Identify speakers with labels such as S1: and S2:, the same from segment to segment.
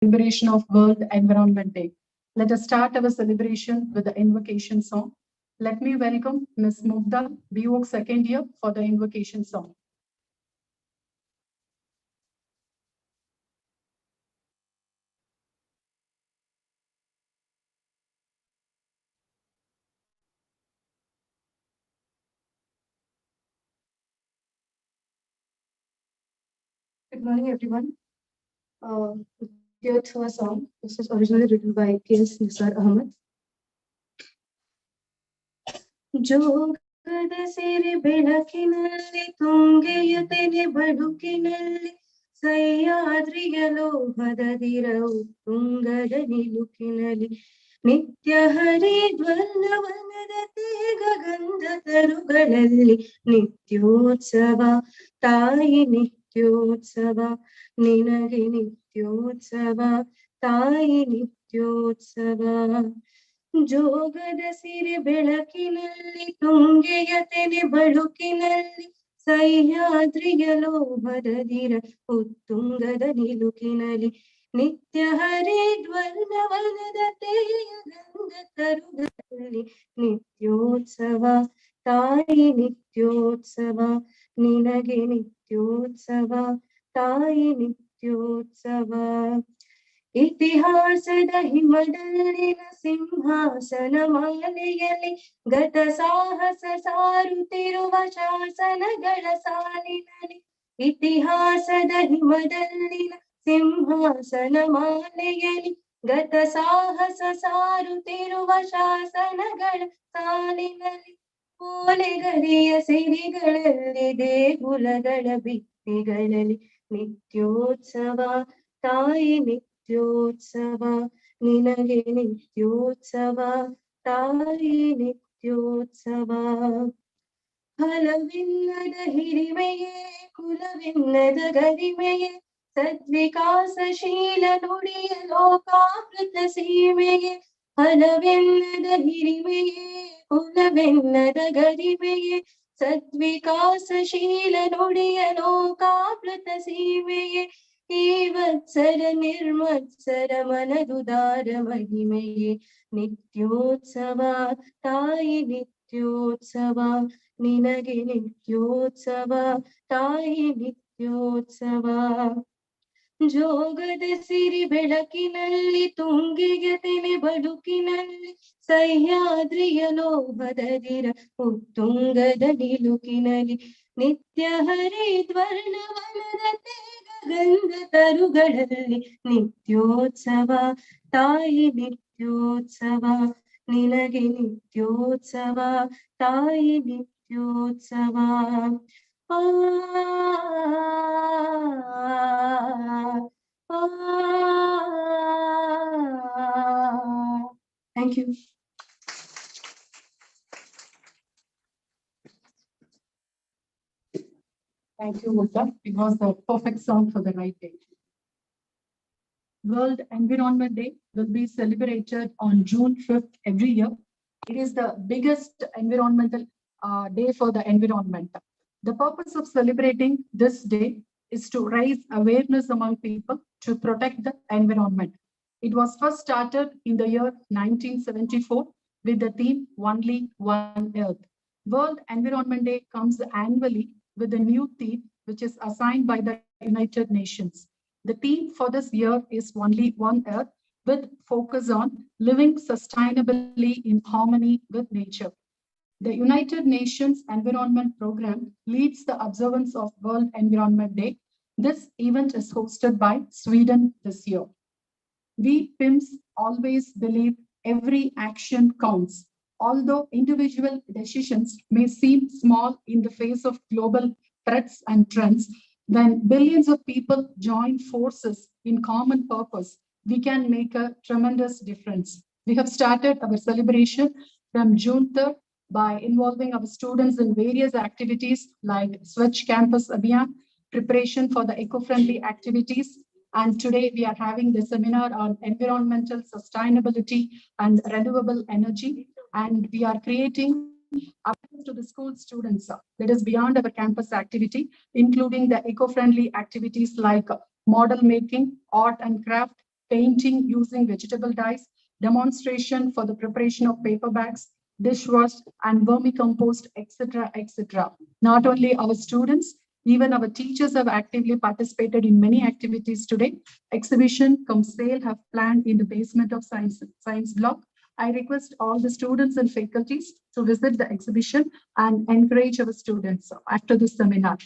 S1: celebration of World Environment Day. Let us start our celebration with the Invocation Song. Let me welcome Ms. Mugda, BVOC second year, for the Invocation Song.
S2: Good morning, everyone. Here to a song. This is originally written by K.S. Nisar Ahmed. ಜೋಗದ ಸಿರಿ ಬೆಳಕಿನಲ್ಲಿ ತುಂಗೆಯುತ್ತಿದೆ ಬದುಕಿನಲ್ಲಿ ಸಹ್ಯಾದ್ರಿಯ ಲೋಹದ ದಿರವು ತುಂಗದ ನಿಲುಕಿನಲ್ಲಿ ನಿತ್ಯ ಹರಿದ್ವರ್ಣವನದ ತೇಗ ಗಂಧ ತರುಗಳಲ್ಲಿ ನಿತ್ಯೋತ್ಸವ ತಾಯಿ ನಿತ್ಯೋತ್ಸವ ನಿನಗೆ ನಿತ್ಯೋತ್ಸವ ತಾಯಿ ನಿತ್ಯೋತ್ಸವ ಜೋಗದ ಸಿರಿ ಬೆಳಕಿನಲ್ಲಿ ತುಂಗೆಯ ತೆನೆ ಬಳುಕಿನಲ್ಲಿ ಸಹ್ಯಾದ್ರಿಯ ಲೋಭದ ದಿರ ಉತ್ತುಂಗದ ನಿಲುಕಿನಲ್ಲಿ ನಿತ್ಯ ಹರಿದ್ವರ್ಣವನದ ತೇಯ ಗಂಧ ತರುಗಳಲ್ಲಿ ನಿತ್ಯೋತ್ಸವ ತಾಯಿ ನಿತ್ಯೋತ್ಸವ ನಿನಗೆ ನಿತ್ಯೋತ್ಸವ ತಾಯಿ ನಿತ್ಯೋತ್ಸವ ಇತಿಹಾಸದ ಹಿಮದಲ್ಲಿನ ಸಿಂಹಾಸನ ಮಾಲೆಯಲ್ಲಿ ಗತ ಸಾಹಸ ಸಾರುತ್ತಿರುವ ಶಾಸನಗಳ ಸಾಲಿನಲ್ಲಿ ಇತಿಹಾಸದ ಹಿಮದಲ್ಲಿನ ಸಿಂಹಾಸನ ಮಾಲೆಯಲ್ಲಿ ಗತ ಸಾಹಸ ಸಾರುತ್ತಿರುವ ಶಾಸನಗಳ ಸಾಲಿನಲ್ಲಿ ಓಲೆಗರಿಯ ಸಿರಿಗಳಲ್ಲಿ ದೇಗುಲಗಳ ಭಿತ್ತಿಗಳಲ್ಲಿ ನಿತ್ಯೋತ್ಸವ ತಾಯಿ ನಿತ್ಯೋತ್ಸವ ನಿನಗೆ ನಿತ್ಯೋತ್ಸವ ತಾಯಿ ನಿತ್ಯೋತ್ಸವ ಫಲವಿಲ್ಲದ ಹಿರಿಮೆಯೇ ಕುಲವಿಲ್ಲದ ಗರಿಮೆಯೇ ಸದ್ವಿಕಾಸಶೀಲ ನುಡಿಯ ಲೋಕಾಮೃತ ಸೀಮೆಯೇ ಫಲವಿಲ್ಲದ ಹಿರಿಮೆಯೇ ಕುಲವಿಲ್ಲದ ಗರಿಮೆಯೇ ಸದ್ವಿಕಾಸಶೀಲ ನುಡಿಯ ಲೋಕಾಮೃತ ಸೀಮೆಯೇ ಈ ವತ್ಸರ ನಿರ್ಮತ್ಸರ ಮನದುದಾರ ಮಹಿಮೆಯೇ ನಿತ್ಯೋತ್ಸವ ತಾಯಿ ನಿತ್ಯೋತ್ಸವ ನಿನಗೆ ನಿತ್ಯೋತ್ಸವ ತಾಯಿ ನಿತ್ಯೋತ್ಸವ ಜೋಗದ ಸಿರಿ ಬೆಳಕಿನಲ್ಲಿ ತುಂಗೆಯ ತೆನೆ ಬದುಕಿನಲ್ಲಿ ಸಹ್ಯಾದ್ರಿಯ ಲೋಭದ ದಿರ ಉತ್ತುಂಗದ ನಿಲುಕಿನಲ್ಲಿ ನಿತ್ಯ ಹರಿದ್ವರ್ಣವನದ ತೇಗ ಗಂಧ ತರುಗಳಲ್ಲಿ ನಿತ್ಯೋತ್ಸವ ತಾಯಿ ನಿತ್ಯೋತ್ಸವ ನಿನಗೆ ನಿತ್ಯೋತ್ಸವ ತಾಯಿ ನಿತ್ಯೋತ್ಸವ Thank you.
S1: Thank you, Mugda. It was the perfect song for the right day. World Environment Day will be celebrated on June 5th every year. It is the biggest environmental day for the environment. The purpose of celebrating this day is to raise awareness among people to protect the environment. It was first started in the year 1974 with the theme Only One Earth. World Environment Day comes annually with a new theme, which is assigned by the United Nations. The theme for this year is Only One Earth, with focus on living sustainably in harmony with nature. The United Nations Environment Program leads the observance of World Environment Day. This event is hosted by Sweden this year. We PIMS always believe every action counts. Although individual decisions may seem small in the face of global threats and trends, when billions of people join forces in common purpose, we can make a tremendous difference. We have started our celebration from June 3rd by involving our students in various activities like Swachh Campus Abhiyan, preparation for the eco-friendly activities, and today we are having the seminar on environmental sustainability and renewable energy. And we are creating awareness to the school students that is beyond our campus activity, including the eco-friendly activities like model making, art and craft, painting using vegetable dyes, demonstration for the preparation of paper bags, dishwash, and vermicompost, etc., etc. Not only our students, even our teachers have actively participated in many activities today. Exhibition cum sale have planned in the basement of science block. I request all the students and faculties to visit the exhibition and encourage our students after this seminar.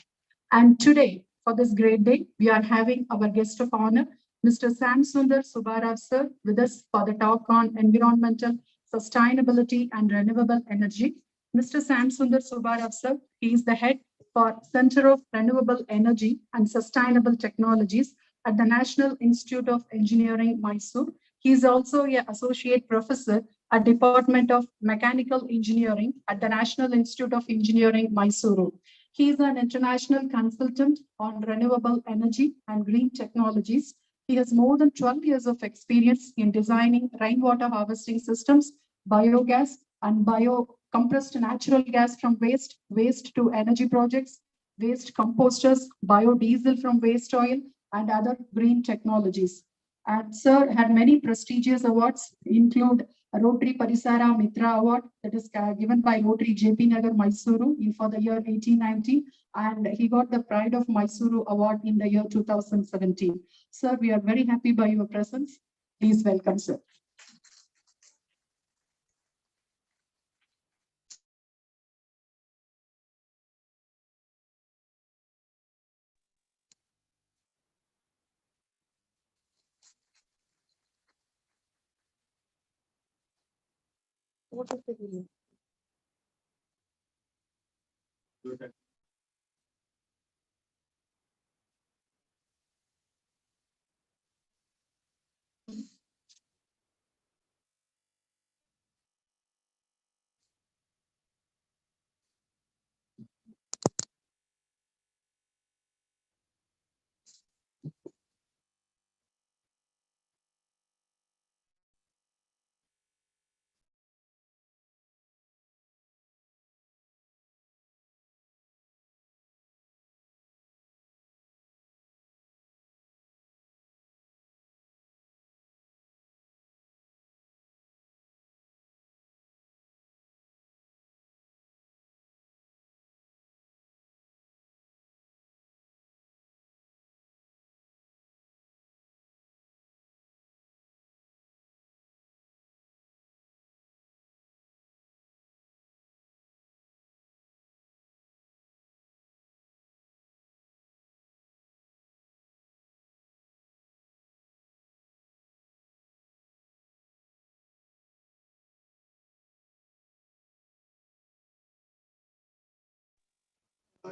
S1: And today, for this great day, we are having our guest of honor, Mr. Sam Sundar Subarav sir, with us for the talk on environmental sustainability and renewable energy. Mr. Sam Sundar Subarav sir, he is the head for Center of Renewable Energy and Sustainable Technologies at the National Institute of Engineering, Mysore. He is also an associate professor at Department of Mechanical Engineering at the National Institute of Engineering, Mysuru. He is an international consultant on renewable energy and green technologies. He has more than 12 years of experience in designing rainwater harvesting systems, biogas, and compressed natural gas from waste to energy projects, waste composters, biodiesel from waste oil, and other green technologies. And sir had many prestigious awards, include Rotary Parisara Mitra Award that is given by Rotary JP Nagar Mysuru for the year 1890, and he got the Pride of Mysuru Award in the year 2017. Sir, we are very happy by your presence. Please welcome, sir. What is the video?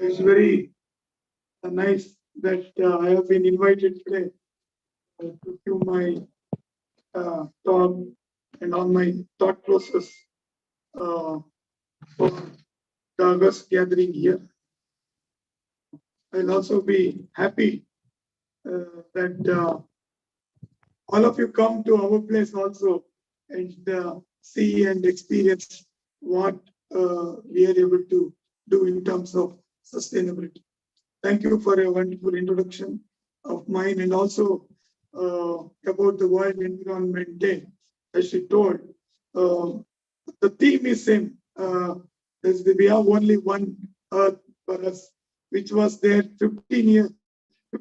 S3: It's very nice that I have been invited today to give my talk and on my thought process for the August gathering here. I'll also be happy that all of you come to our place also and see and experience what we are able to do in terms of sustainability. Thank you for a wonderful introduction of mine and also about the World Environment Day. As she told, the theme is same. We have only one Earth for us, which was there 50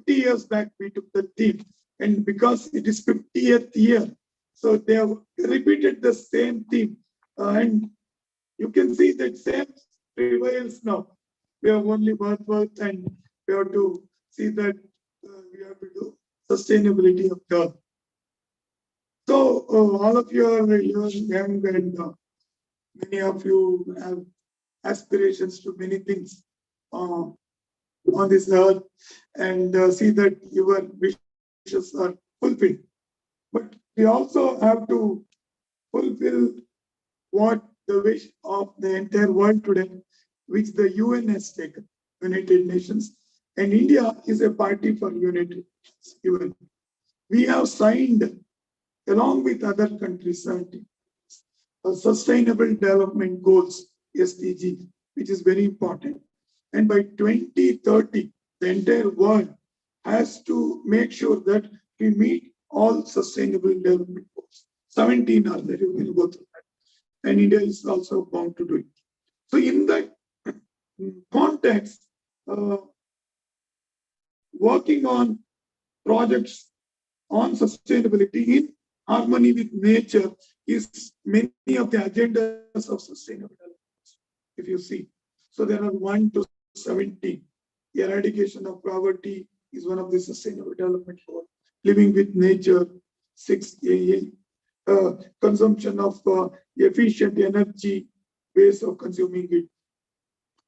S3: years back. We took the theme, and because it is 50th year, so they have repeated the same theme, and you can see that same prevails now. We have only one Earth, and we have to see that we have to do sustainability of the earth. So all of you are young and many of you have aspirations to many things on this earth and see that your wishes are fulfilled. But we also have to fulfill what the wish of the entire world today, which the UN has taken, United Nations, and India is a party for United UN. We have signed, along with other countries, Sustainable Development Goals, SDG, which is very important. And by 2030, the entire world has to make sure that we meet all sustainable development goals. 17 are there, you will go through that. And India is also bound to do it. So in that context, working on projects on sustainability in harmony with nature is many of the agendas of sustainable development. If you see, so there are 1 to 17. The eradication of poverty is one of the sustainable development goals. Living with nature, 6 consumption of efficient energy, ways of consuming it.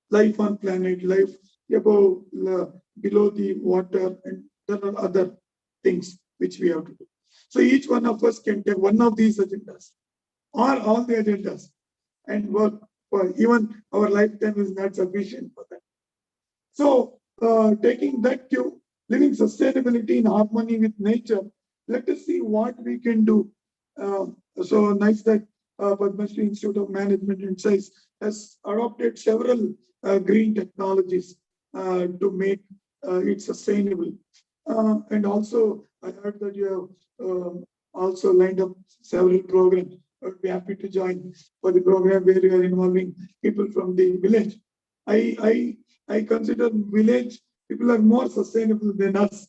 S3: Life on planet, life above, below the water, and there are other things which we have to do. So each one of us can take one of these agendas or all the agendas and work for even our lifetime is not sufficient for that. So taking that cue, living sustainability in harmony with nature, let us see what we can do. So nice that Padma Shri Institute of Management and Science has adopted several green technologies to make it sustainable. And also, I heard that you have also lined up several programs. I would be happy to join for the program where you are involving people from the village. I consider village people are more sustainable than us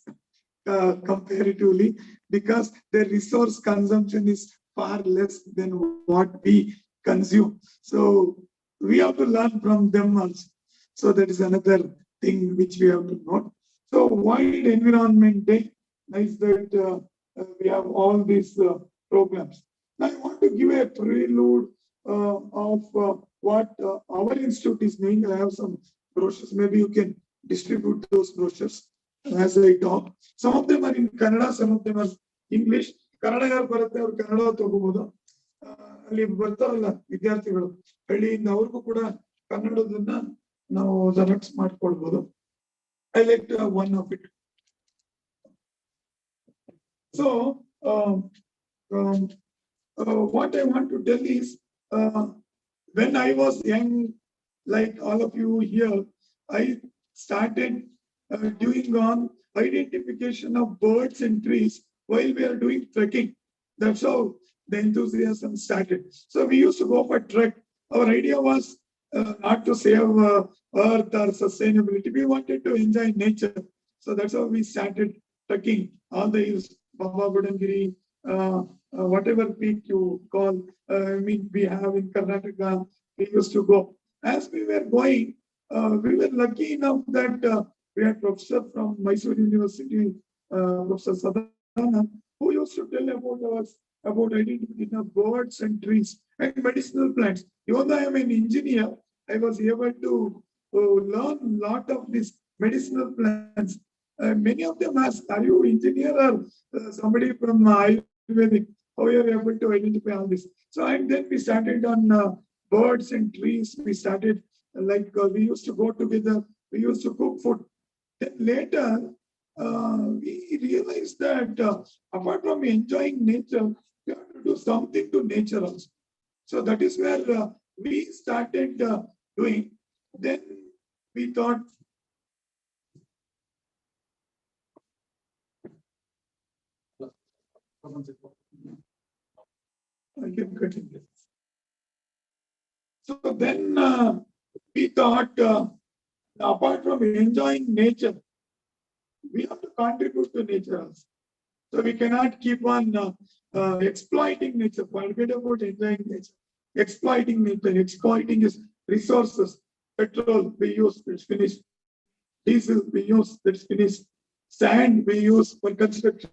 S3: comparatively because their resource consumption is far less than what we consume. So we have to learn from them also. So that is another thing which we have to note. So World Environment Day is that we have all these programs. Now I want to give a prelude of what our institute is doing. I have some brochures. Maybe you can distribute those brochures as I talk. Some of them are in Kannada, some of them are English. Kannada ಯಾರು ಬರುತ್ತೆ ಅವರು ಕನ್ನಡ ತಗೋಬಹುದು. ಅಲ್ಲಿ ಬರ್ತಾರಲ್ಲ ವಿದ್ಯಾರ್ಥಿಗಳು ಹಳ್ಳಿಯಿಂದ ಅವ್ರಿಗೂ ಕೂಡ ಕನ್ನಡದನ್ನ ನಾವು ಸೆಲೆಕ್ಟ್ ಮಾಡ್ಕೊಳ್ಬಹುದು. I like to have one of it. So what I want to tell is when I was young, like all of you here, I started doing on identification of birds and trees while we are doing trekking. That's how the enthusiasm started. So we used to go for trek. Our idea was not to save earth or sustainability. We wanted to enjoy nature. So that's how we started trekking all the hills, Baba Budangiri, whatever peak you call. We have in Karnataka, we used to go. As we were going, we were lucky enough that we had professor from Mysore University, Professor Sadhana, who used to tell about us about identification of birds and trees and medicinal plants. Even though I am an engineer, I was able to learn a lot of these medicinal plants. Many of them ask, are you engineer or somebody from Ayurvedic? How are you able to identify all this? So and then we started on birds and trees. We started we used to go together. We used to cook food. Then later, we realized that apart from enjoying nature, we have to do something to nature also. So that is where we started doing. Then we thought, I can continue. So then we thought, apart from enjoying nature, we have to contribute to nature also. So we cannot keep on exploiting nature. Forget about enjoying nature. Exploiting nature, exploiting its resources. Petrol we use, it's finished. Diesel we use, that's finished. Sand we use for construction,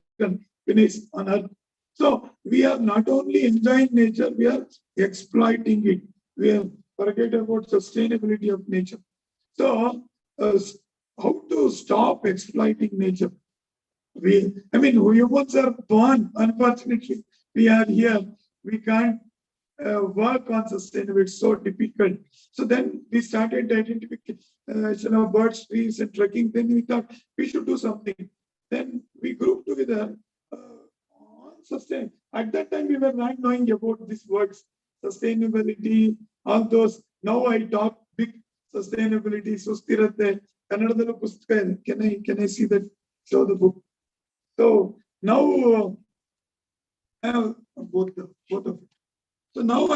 S3: finished on earth. So we are not only enjoying nature, we are exploiting it. We are forget about sustainability of nature. So how to stop exploiting nature? Humans are born, unfortunately. We are here. We can't work on sustainability. It's so difficult. So then we started identification of birds, trees, and trekking. Then we thought we should do something. Then we grouped together on sustain. At that time, we were not knowing about these words, sustainability, all those. Now I talk big sustainability, sustirate. Kannadadallu pustaka. Can I see that? Show the book. So now I have both of it. So now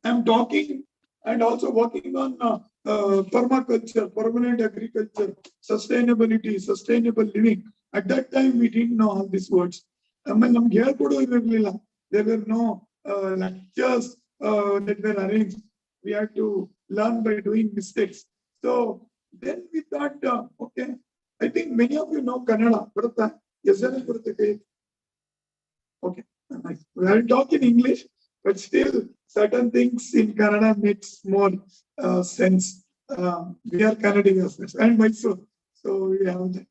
S3: I'm talking and also working on permaculture, permanent agriculture, sustainability, sustainable living. At that time, we didn't know all these words. There were no lectures that were arranged. We had to learn by doing mistakes. So then we thought, okay, I think many of you know Kannada. Yes, sir. Okay, nice. We are talking English, but still certain things in Kannada makes more sense. We are Kannadigas and Mysore, so we have that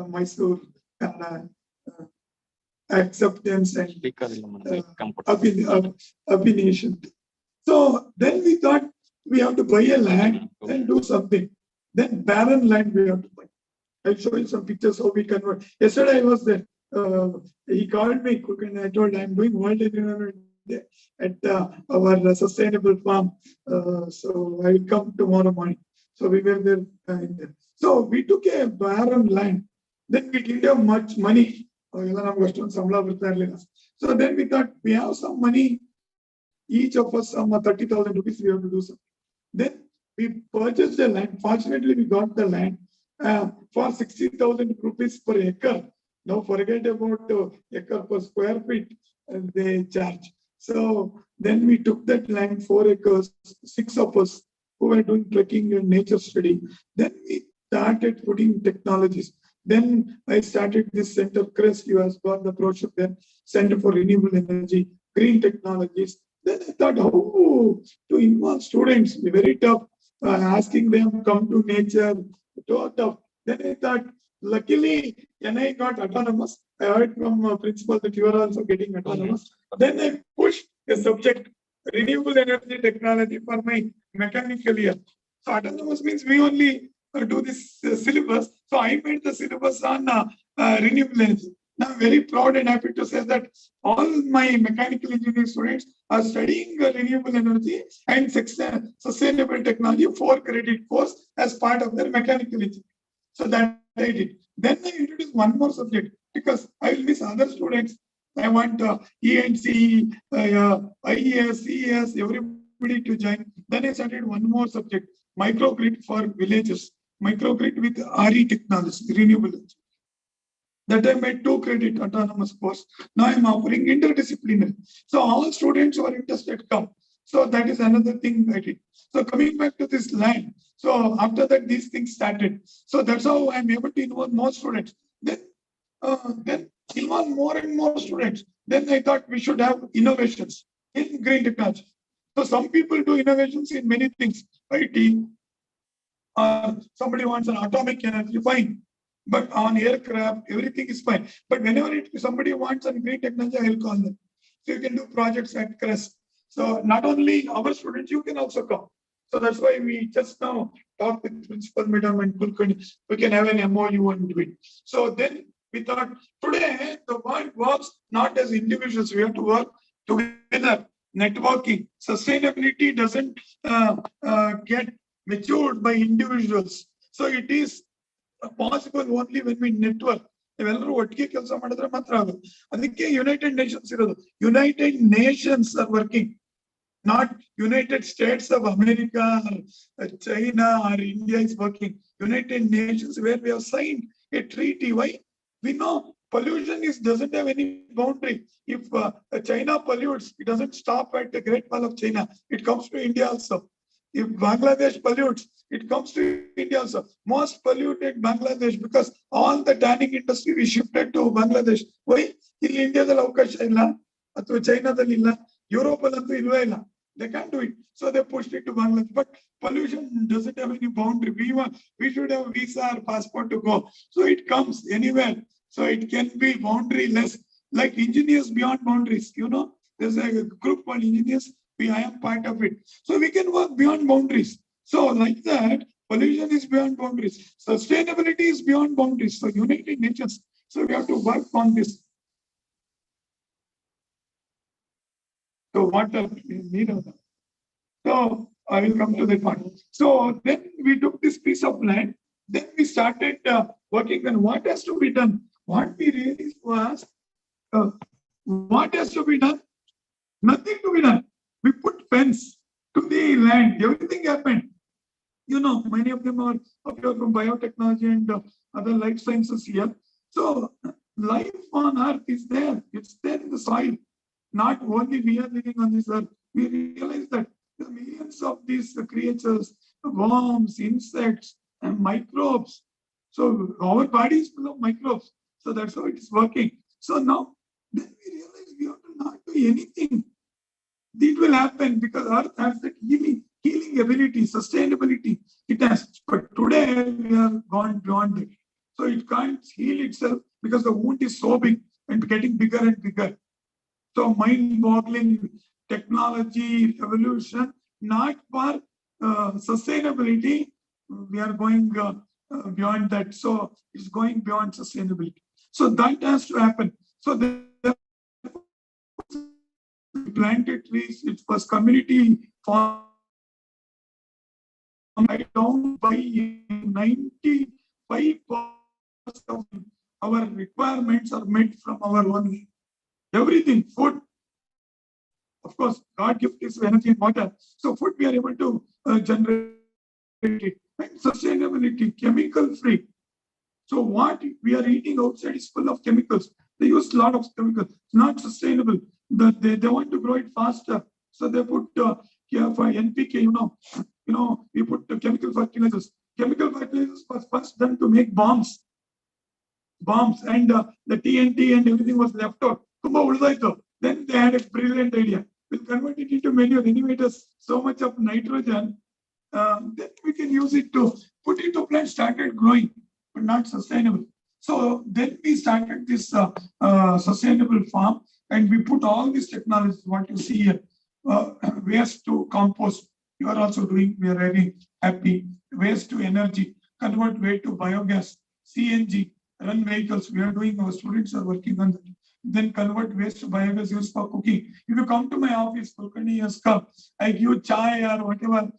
S3: Mysore Kannada acceptance and opinionation. So then we thought we have to buy a land and do something. Then barren land we have to buy. I'll show you some pictures how we convert. Yesterday I was there. He called me, and I told I'm doing World Environment Day at our sustainable farm. So I will come tomorrow morning. So we were there. So we took a barren land. Then we didn't have much money. So then we thought we have some money. Each of us some 30,000 rupees. We have to do something. Then we purchased the land. Fortunately, we got the land for 60,000 rupees per acre. Now forget about acre per square feet they charge. So then we took that land, 4 acres, 6 of us who were doing trekking and nature study. Then we started putting technologies. Then I started this center, CREST, you have got the brochure there, Center for Renewable Energy, Green Technologies. Then I thought, how to involve students, very tough, asking them come to nature, tough. Then I thought, luckily, NI got autonomous. I heard from principal that you are also getting autonomous. Then I pushed the subject, renewable energy technology for my mechanical year. So autonomous means we only do this syllabus. So I made the syllabus on renewable energy. Now I'm very proud and happy to say that all my mechanical engineering students are studying renewable energy and sustainable technology 4-credit course as part of their mechanical engineering. So that I did. Then I introduced one more subject because I will miss other students. I want ENC, IES, CES, everybody to join. Then I started one more subject, microgrid for villages, microgrid with RE technology, renewable energy. That I made 2-credit autonomous course. Now I'm offering interdisciplinary. So all students who are interested come. So that is another thing I did. So coming back to this land. So after that, these things started. So that's how I'm able to involve more students. Then involve more and more students. Then I thought we should have innovations in green technology. So some people do innovations in many things, IT, or somebody wants an atomic energy, fine. But on aircraft, everything is fine. But whenever somebody wants a green technology, I will call them. So you can do projects at CREST. So not only our students, you can also come. So that's why we just now talked with Principal Madam and Kulkarni. We can have an MOU and do it. So then we thought today the world works not as individuals. We have to work together. Networking, sustainability doesn't get matured by individuals. So it is possible only when we network. ಇವೆಲ್ಲರೂ ಒಟ್ಟಿಗೆ ಕೆಲಸ ಮಾಡಿದ್ರೆ ಮಾತ್ರ ಆಗೋದು. ಅದಕ್ಕೆ United Nations ಇರೋದು. United Nations are working, not United States of America or China or India is working. United Nations, where we have signed a treaty. Why? We know pollution doesn't have any boundary. If China pollutes, it doesn't stop at the Great Wall of China. It comes to India also. If Bangladesh pollutes, it comes to India also. Most polluted Bangladesh because all the tanning industry is shifted to Bangladesh. Why? In India, the avakash illa, ಅಥವಾ ಚೈನಾದಲ್ಲಿ ಇಲ್ಲ, Europe ಅಲ್ಲಂತೂ ಇಲ್ವೇ ಇಲ್ಲ. They can't do it. So they pushed it to Bangladesh. But pollution doesn't have any boundary. We should have visa or passport to go. So it comes anywhere. So it can be boundaryless, like engineers beyond boundaries. You know, there's a group called engineers. I am part of it. So we can work beyond boundaries. So like that, pollution is beyond boundaries. Sustainability is beyond boundaries. So United Nations. So we have to work on this. So water is needed. So I will come to that part. So then we took this piece of land. Then we started working on what has to be done. What we realized was What has to be done? Nothing to be done. We put fence to the land. Everything happened. You know, many of them are from biotechnology and other life sciences here. So life on earth is there. It's there in the soil. Not only we are living on this earth. We realize that there are millions of these creatures, worms, insects, and microbes. So our body is full of microbes. So that's how it is working. So now then we realize we have to not do anything. It will happen because earth has that healing ability, sustainability. It has. But today we have gone beyond it. So it can't heal itself because the wound is so big and getting bigger and bigger. So mind-boggling technology evolution, not for sustainability. We are going beyond that. So it's going beyond sustainability. So that has to happen. So planted trees, it was community farm down by 95% of our requirements are met from our own. Everything, food, of course, God gift is energy and water. So food we are able to generate it. And sustainability, chemical free. So what we are eating outside is full of chemicals. They use a lot of chemicals. It's not sustainable. They want to grow it faster. So they put for NPK, we put chemical fertilizers. Chemical fertilizers was first done to make bombs, and the TNT and everything was left out. Then they had a brilliant idea. We'll convert it into manure. Anyway, it has so much of nitrogen. Then we can use it to put it to plant, started growing, but not sustainable. So then we started this sustainable farm, and we put all these technologies, what you see here, waste to compost. You are also doing, we are very happy. Waste to energy, convert waste to biogas, CNG, run vehicles. We are doing, our students are working on that. Then convert waste to biogas used for cooking. If you come to my office, I give chai or whatever,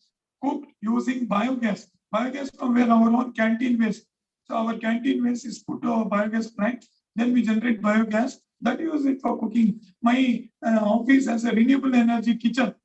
S3: cooked using biogas. Biogas from where our own canteen waste. So our canteen waste is put to our biogas plant. Then we generate biogas that use it for cooking. My office has a renewable energy kitchen.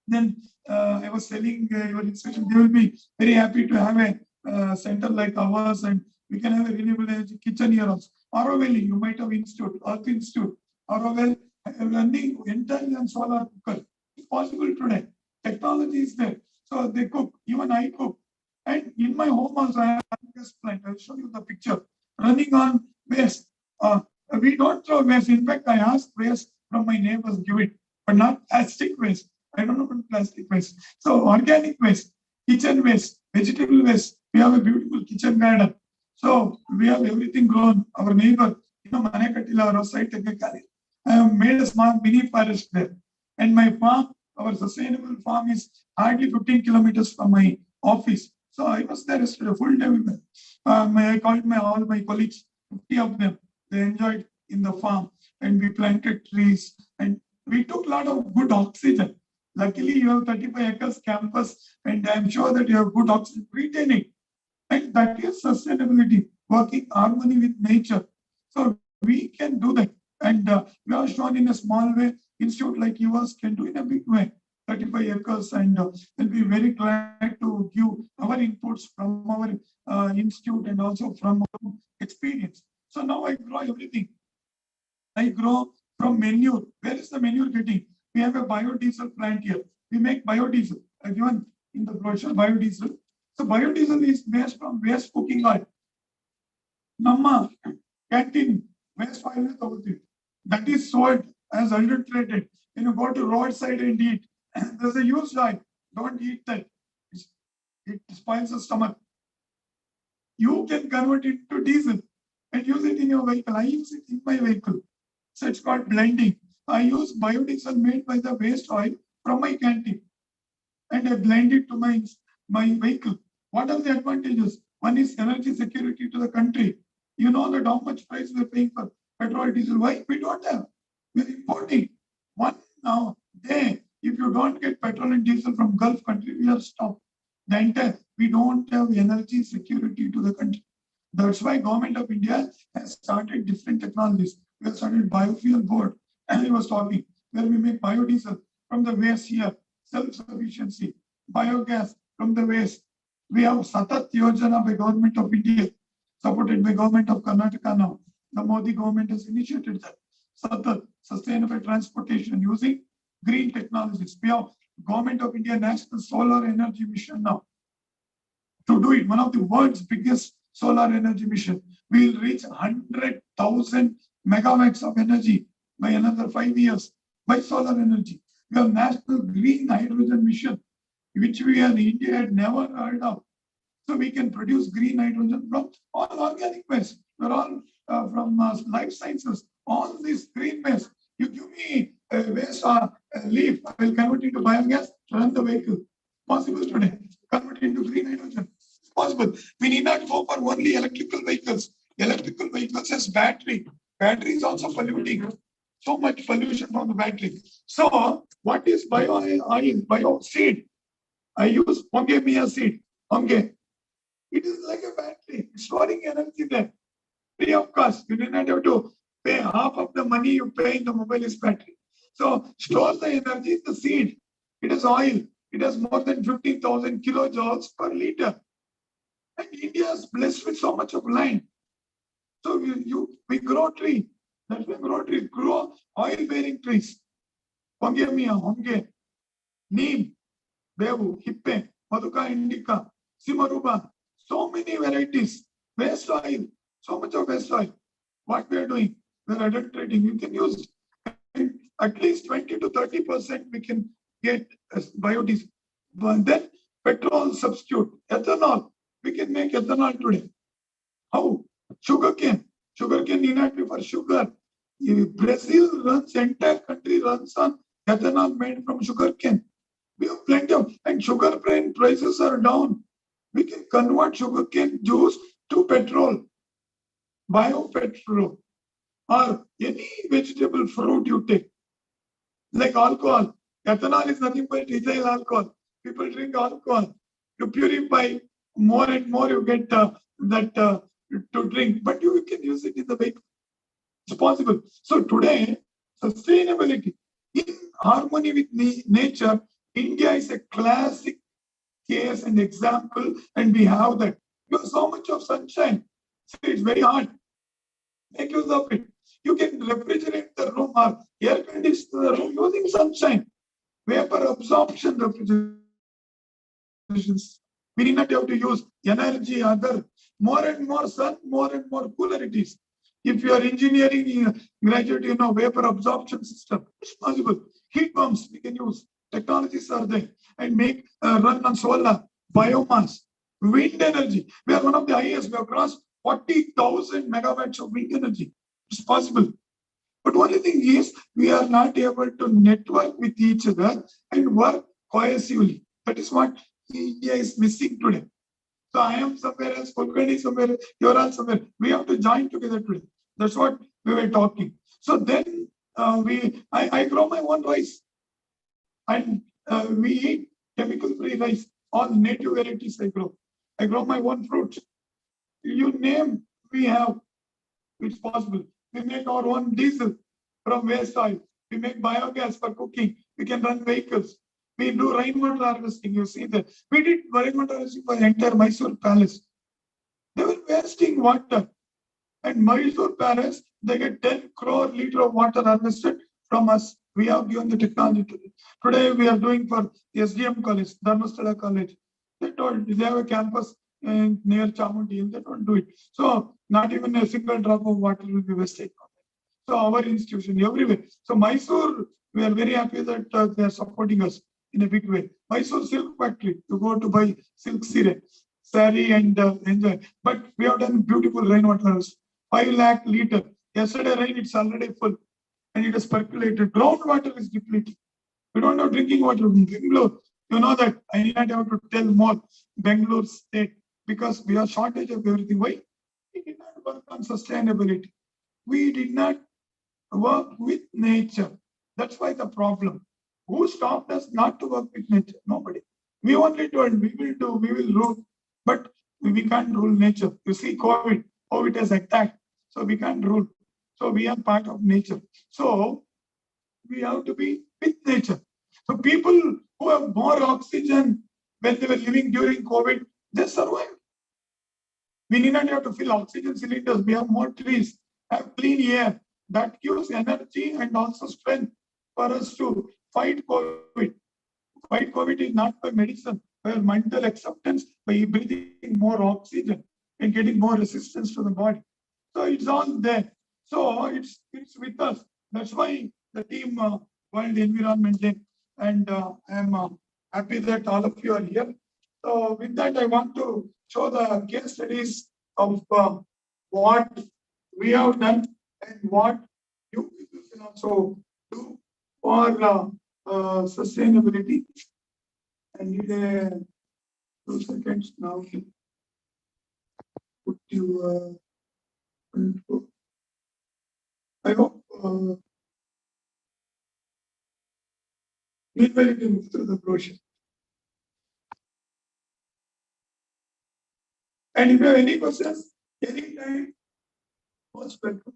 S3: Then I was telling your institution, they will be very happy to have a center like ours, and we can have a renewable energy kitchen here also. Auroville, you might have institute, Earth Institute. Auroville running entirely on solar cooker. It's possible today. Technology is there. So they cook, even I cook. And in my home also, I have a gas plant. I'll show you the picture. Running on waste. We don't throw waste. In fact, I ask waste from my neighbors, give it, but not plastic waste. I don't know about plastic waste. So organic waste, kitchen waste, vegetable waste. We have a beautiful kitchen garden. So we have everything grown. Our neighbor, Manekatila or site, I have made a small mini forest there. And my farm, our sustainable farm is hardly 15 kilometers from my office. So I was there yesterday, full day with them. I called all my colleagues, 50 of them. They enjoyed in the farm, and we planted trees, and we took a lot of good oxygen. Luckily, you have 35 acres campus, and I'm sure that you have good oxygen. Retain it. And that is sustainability, working harmony with nature. So we can do that. And we are shown in a small way. Institute like yours can do in a big way. 35 acres, and we'll be very glad to give our inputs from our institute and also from our experience. So now I grow everything. I grow from manure. Where is the manure getting? We have a biodiesel plant here. We make biodiesel. I've given in the brochure biodiesel. So biodiesel is based from waste cooking oil. Nama canteen waste oil is that is sold as adulterated. When you go to roadside and eat, there's a used oil. Don't eat that. It spoils the stomach. You can convert it to diesel and use it in your vehicle. I use it in my vehicle. So it's called blending. I use biodiesel made by the waste oil from my canteen, and I blend it to my vehicle. What are the advantages? One is energy security to the country. You know that how much price we're paying for petrol, diesel. Why? We don't have. We're importing. One day, if you don't get petrol and diesel from Gulf country, we are stopped. The entire, we don't have energy security to the country. That's why government of India has started different technologies. We have started biofuel board, and he was talking where we make biodiesel from the waste here, self-sufficiency, biogas from the waste. We have Satat Yojana by Government of India, supported by Government of Karnataka now. The Modi government has initiated that. Satat, sustainable transportation using green technologies. We have Government of India National Solar Energy Mission now. To do it, one of the world's biggest solar energy mission. We will reach 100,000 megawatts of energy by another 5 years by solar energy. We have National Green Hydrogen Mission, which we in India had never heard of. So we can produce green hydrogen from all organic waste. We're all from life sciences. All this green waste. You give me a waste or a leaf, I will convert it into biogas to run the vehicle. Possible today. Convert it into green hydrogen. Possible. We need not go for only electrical vehicles. Electrical vehicles has battery. Battery is also polluting. So much pollution from the battery. So what is bio oil? Bio seed. I use Ongemia seed. Onge. It is like a battery. It's storing energy there. Free of cost. You do not have to pay half of the money you pay in the mobile is battery. So store the energy in the seed. It is oil. It has more than 15,000 kilojoules per liter. And India is blessed with so much of land. So we grow tree. That's why grow trees. Grow oil-bearing trees. Ongemia, Onge, Neem, Bevu, Hippe, Maduka indica, Simaruba. So many varieties. Waste oil. So much of waste oil. What we are doing? We are adulterating. You can use at least 20 to 30% we can get as biodiesel. But then petrol substitute, ethanol. We can make ethanol today. How? Sugarcane. Sugarcane need not be for sugar. Brazil runs, entire country runs on ethanol made from sugarcane. We have plenty of, and sugarcane prices are down. We can convert sugarcane juice to petrol, biopetrol, or any vegetable fruit you take. Like alcohol. Ethanol is nothing but ethyl alcohol. People drink alcohol. You purify more and more, you get that to drink, but you can use it in the vehicle. It's possible. So today, sustainability in harmony with nature, India is a classic case and example, and we have that. You have so much of sunshine. So it's very hard. Make use of it. You can refrigerate the room or air condition the room using sunshine. Vapor absorption refrigeration. We need not have to use energy, other. More and more sun, more and more cooler it is. If you are engineering graduate, you know, vapor absorption system, it's possible. Heat pumps we can use. Technologies are there and make run on solar, biomass, wind energy. We are one of the highest. We have crossed 40,000 megawatts of wind energy. It's possible. But only thing is, we are not able to network with each other and work cohesively. That is what India is missing today. So I am somewhere else, Kulkarni somewhere else, you are all somewhere. We have to join together today. That's what we were talking. So then I grow my own rice. And we eat chemical-free rice. All native varieties I grow. I grow my own fruits. You name, we have. It's possible. We make our own diesel from waste oil. We make biogas for cooking. We can run vehicles. We do rainwater harvesting. You see that. We did rainwater harvesting for the entire Mysore Palace. They were wasting water. And Mysore Palace, they get 10 crore liter of water harvested from us. We have given the technology to them. Today we are doing for the SDM college, Dharmasthala College. They have a campus near Chamundi and they don't do it. So not even a single drop of water will be wasted. So our institution everywhere. So Mysore, we are very happy that they are supporting us in a big way. Mysore Silk Factory, you go to buy silk saree and enjoy. But we have done beautiful rainwater harvest. 5 lakh liter. Yesterday rain, it's already full. And it has percolated. Groundwater is depleting. We don't have drinking water in Bangalore. You know that. I need not have to tell more. Bangalore state, because we have shortage of everything. Why? We did not work on sustainability. We did not work with nature. That's why the problem. Who stopped us not to work with nature? Nobody. We only told we will do, we will rule, but we can't rule nature. You see COVID, how it has attacked. So we can't rule. So we are part of nature. So we have to be with nature. So people who have more oxygen when they were living during COVID, they survived. We need not have to fill oxygen cylinders. We have more trees, have clean air that gives energy and also strength for us to fight COVID. Fight COVID is not by medicine, by mental acceptance, by breathing more oxygen and getting more resistance to the body. So it's all there. So it's with us. That's why the team World Environment Day, and I'm happy that all of you are here. So with that, I want to show the case studies of what we have done and what you people can also do for sustainability. I need a 2 seconds now to put you. I hope meanwhile you can move through the brochure. And if you have any questions, anytime, most welcome.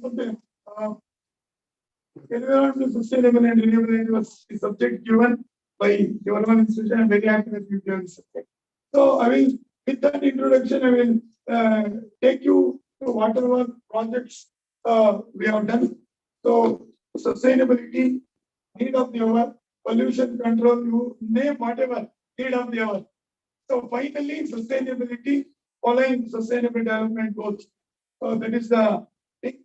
S3: Okay. Environmental sustainable and renewable energy was the subject given by government institution. I'm very happy that you given this subject. So I will, with that introduction, I will take you to whatever projects we have done. So sustainability, need of the hour, pollution control, you name whatever, need of the hour. So finally, sustainability, following sustainable development goals. So that is the thing.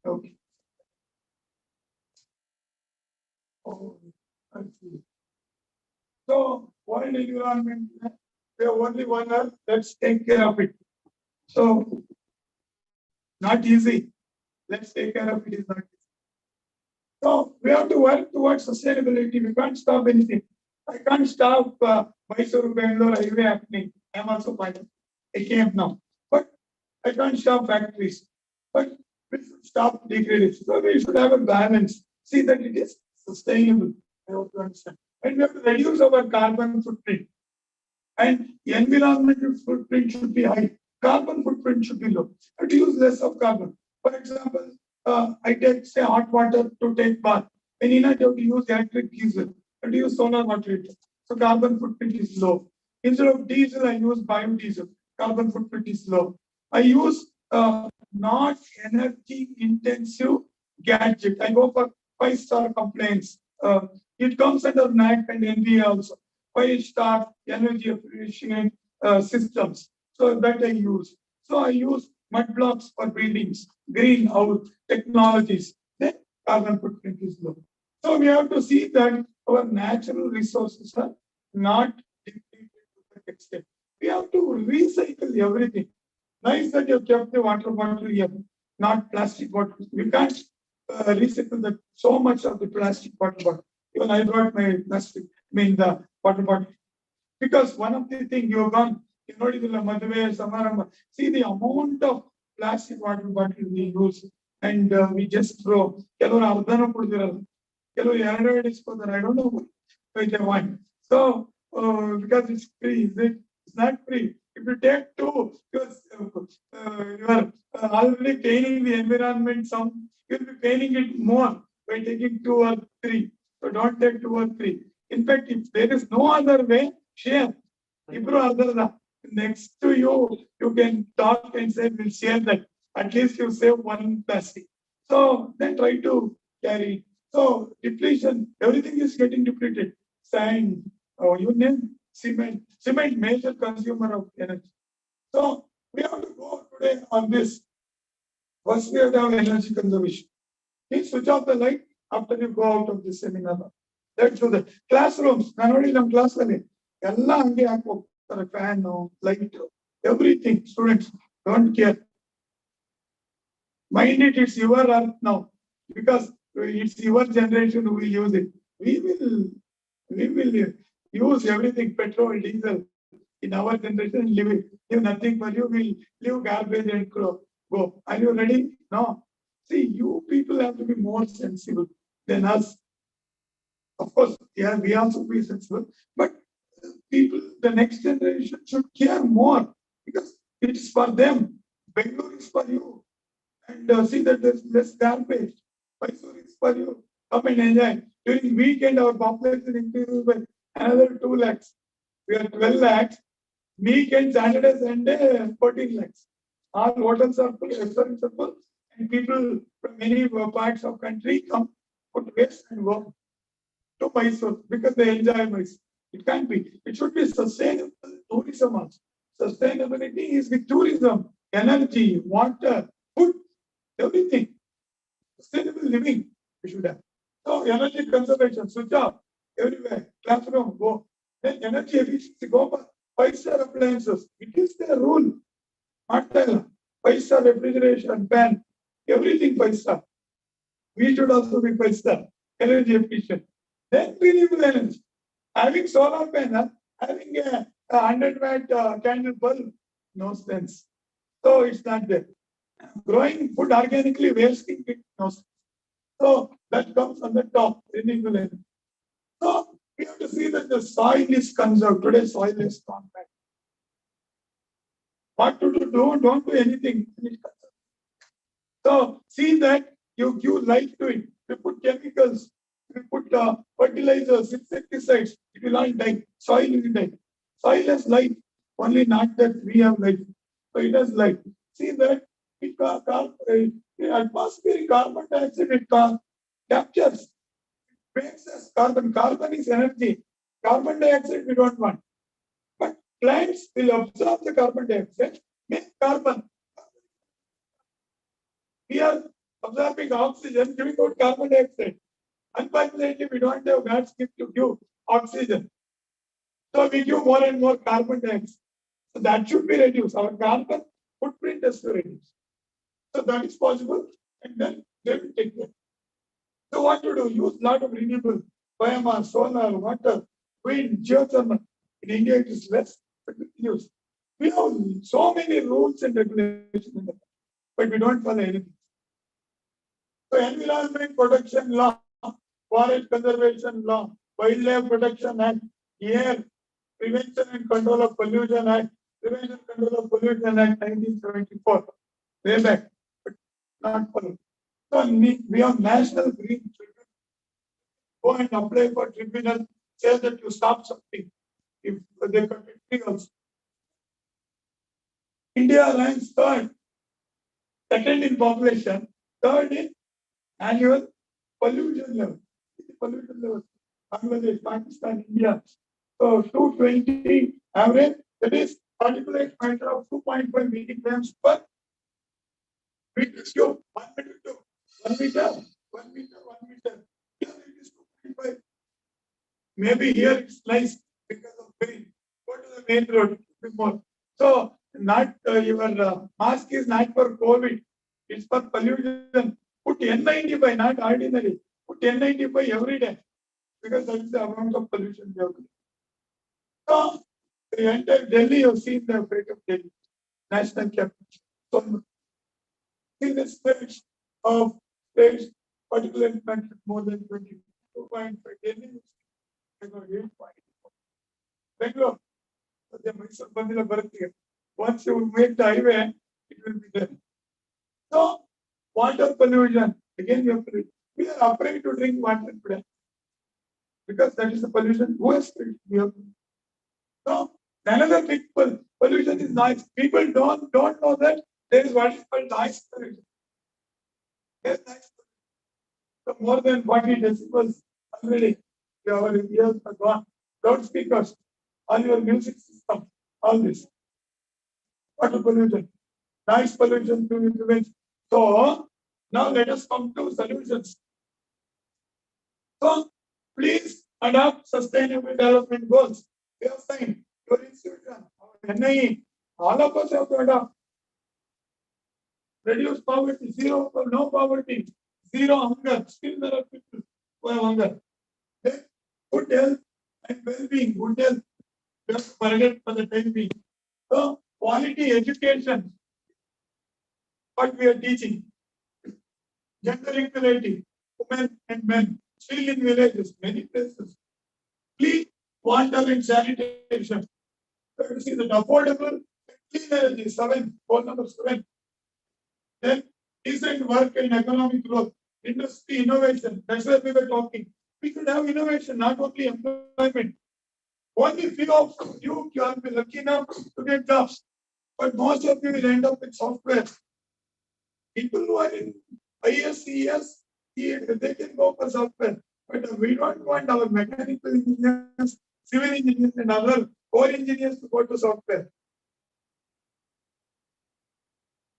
S3: Okay. Oh, I see. So, world environment, we have only 1 earth, let's take care of it. So, not easy. Let's take care of it is not easy. So, we have to work towards sustainability. We can't stop anything. I can't stop Mysore Bangalore highway happening. I'm also pilot. I came now. But I can't stop factories. But we should stop degradation. So we should have a balance. See that it is sustainable. I hope you understand. And we have to reduce our carbon footprint. And the environmental footprint should be high. Carbon footprint should be low. And to use less of carbon. For example, I take say hot water to take bath. And in it, you have to use electric diesel. And to use solar water heater. So carbon footprint is low. Instead of diesel, I use biodiesel. Carbon footprint is low. I use not energy intensive gadget. I go for 5-star complaints. It comes under NAC and NBA also. 5-star energy efficient systems. So that I use. So I use mud blocks for buildings, greenhouse technologies. Then carbon footprint is low. So we have to see that our natural resources are not depleted to that extent. We have to recycle everything. Nice that you kept the water bottle here, not plastic bottles. We can't recycle that so much of the plastic water bottle. Even I brought my plastic, the water bottle. Because one of the things you have gone, ನೋಡಿದಿಲ್ಲ ಮದುವೆ ಸಮಾರಂಭ. See the amount of plastic water bottle we use and we just throw. ಕೆಲವರು ಅರ್ಧನೂ ಕುಡ್ದಿರಲ್ಲ, ಕೆಲವರು ಎರಡು ಇಸ್ಕೋತಾರೆ. I don't know why they want. So because it's free, is it? It's not free. If you take two, because you are already paying the environment some, you'll be paying it more by taking two or three. So don't take two or three. In fact, if there is no other way, share. Ibru adara. Next to you, you can talk and say, we'll share that. At least you save one plastic. So then try to carry. So depletion, everything is getting depleted. Sand, you name cement. Cement, major consumer of energy. So we have to go today on this. First, we have to have energy conservation. Please switch off the light after you go out of this seminar. Let's do that. Classrooms, not only in class, ಎಲ್ಲ ಹಂಗೆ ಹಾಕಿ ಹೋಗ್ತಾರೆ. Fan, light, everything. Students don't care. Mind it, it's your earth now, because it's your generation who will use it. We will use everything, petrol, diesel, in our generation and leave it. Leave nothing for you. We'll leave garbage and go. Are you ready? No. See, you people have to be more sensible than us. Of course, yeah, we also be sensible, but people, the next generation should care more, because it's for them. Bangalore is for you. And see that there's less garbage. Mysore is for you. Come and enjoy. During weekend, our population increases by another 2 lakhs. We are 12 lakhs. Weekend, Saturday, Sunday, 14 lakhs. All hotels are full, restaurants are full, and people from many parts of country come, put waste and go to Mysore because they enjoy Mysore. It can't be. It should be sustainable tourism also. Sustainability is with tourism, energy, water, food, everything. Sustainable living we should have. So energy conservation, switch off everywhere. Classroom, go. Then energy efficiency, go for 5-star appliances. It is their rule. 5-star refrigeration, fan, everything 5-star. We should also be 5-star, energy efficient. Then renewable energy. Having solar panel, having a 100-watt candle bulb, no sense. So it's not there. Growing food organically, wasting it, no sense. So that comes on the top, renewable energy. So we have to see that the soil is conserved. Today, soil is compact. What to do? Don't do anything. So see that you give life to it. We put chemicals, we put fertilizers, insecticides. It will all die. Soil will die. Soil has life. Only not that we have life. So it has life. See that atmospheric carbon dioxide it captures. Makes us carbon. Carbon is energy. Carbon dioxide we don't want. But plants will absorb the carbon dioxide, make carbon. We are absorbing oxygen, giving out carbon dioxide. Unfortunately, we don't have God's gift to give oxygen. So we give more and more carbon dioxide. So that should be reduced. Our carbon footprint has to reduce. So that is possible, and then they will take care. So what to do? Use a lot of renewable biomass, solar, water, wind, geothermal. In India, it is less, but we use. We have so many rules and regulations, but we don't follow anything. So Environment Protection Law, Forest Conservation Law, Wildlife Protection Act, Air Prevention and Control of Pollution Act, Prevention and Control of Pollution Act 1974. Way back, but not followed. So we have National Green Tribunal. Go and apply for tribunal, say that you stop something if they cut it free also. India ranks third, second in population, third in annual pollution level. Pollution level. Bangladesh, Pakistan, India. So 220 average, that is particulate matter of 2.5 milligrams per meter cube. 1 meter cube. 1 meter, 1 meter, 1 meter. Here it is 2.5. Maybe here it's nice because of rain. Go to the main road, more. So not your mask is not for COVID. It's for pollution. Put N95, not ordinary. Put N95 every day because that is the amount of pollution we have. So The entire Delhi, you've seen the fate of Delhi, national capital. So, see the stage of stage, particular impact more than 22.5 Delhi, I got 8.4. Bangalore, the Mysore Bandila Bharatiya. Once you make the highway, it will be there. So, water pollution, again we are afraid to drink water today. Because that is the pollution. Who has we have? So, another big pollution is noise. People don't know that there is what is called noise pollution. Yes, noise pollution. So more than 40 decibels already. Our ears are gone. Loudspeakers, all your music system, all this. Water pollution, noise pollution, so now let us come to solutions. So please adopt sustainable development goals. We have signed your institution, our NIE, all of us have to adopt. Reduce poverty, no poverty, zero hunger. Still there are people who have hunger. Then good health and well-being, good health. We have to forget for the time being. So quality education, what we are teaching. Gender equality, women and men, still in villages, many places. Clean water and sanitation. You see that affordable, clean energy, goal number 7. Then decent work and economic growth, industry innovation. That's why we were talking. We could have innovation, not only employment. Only few of you can be lucky enough to get jobs, but most of you will end up with software. People who are in ISCS, they can go for software, but we don't want our mechanical engineers, civil engineers, and other core engineers to go to software.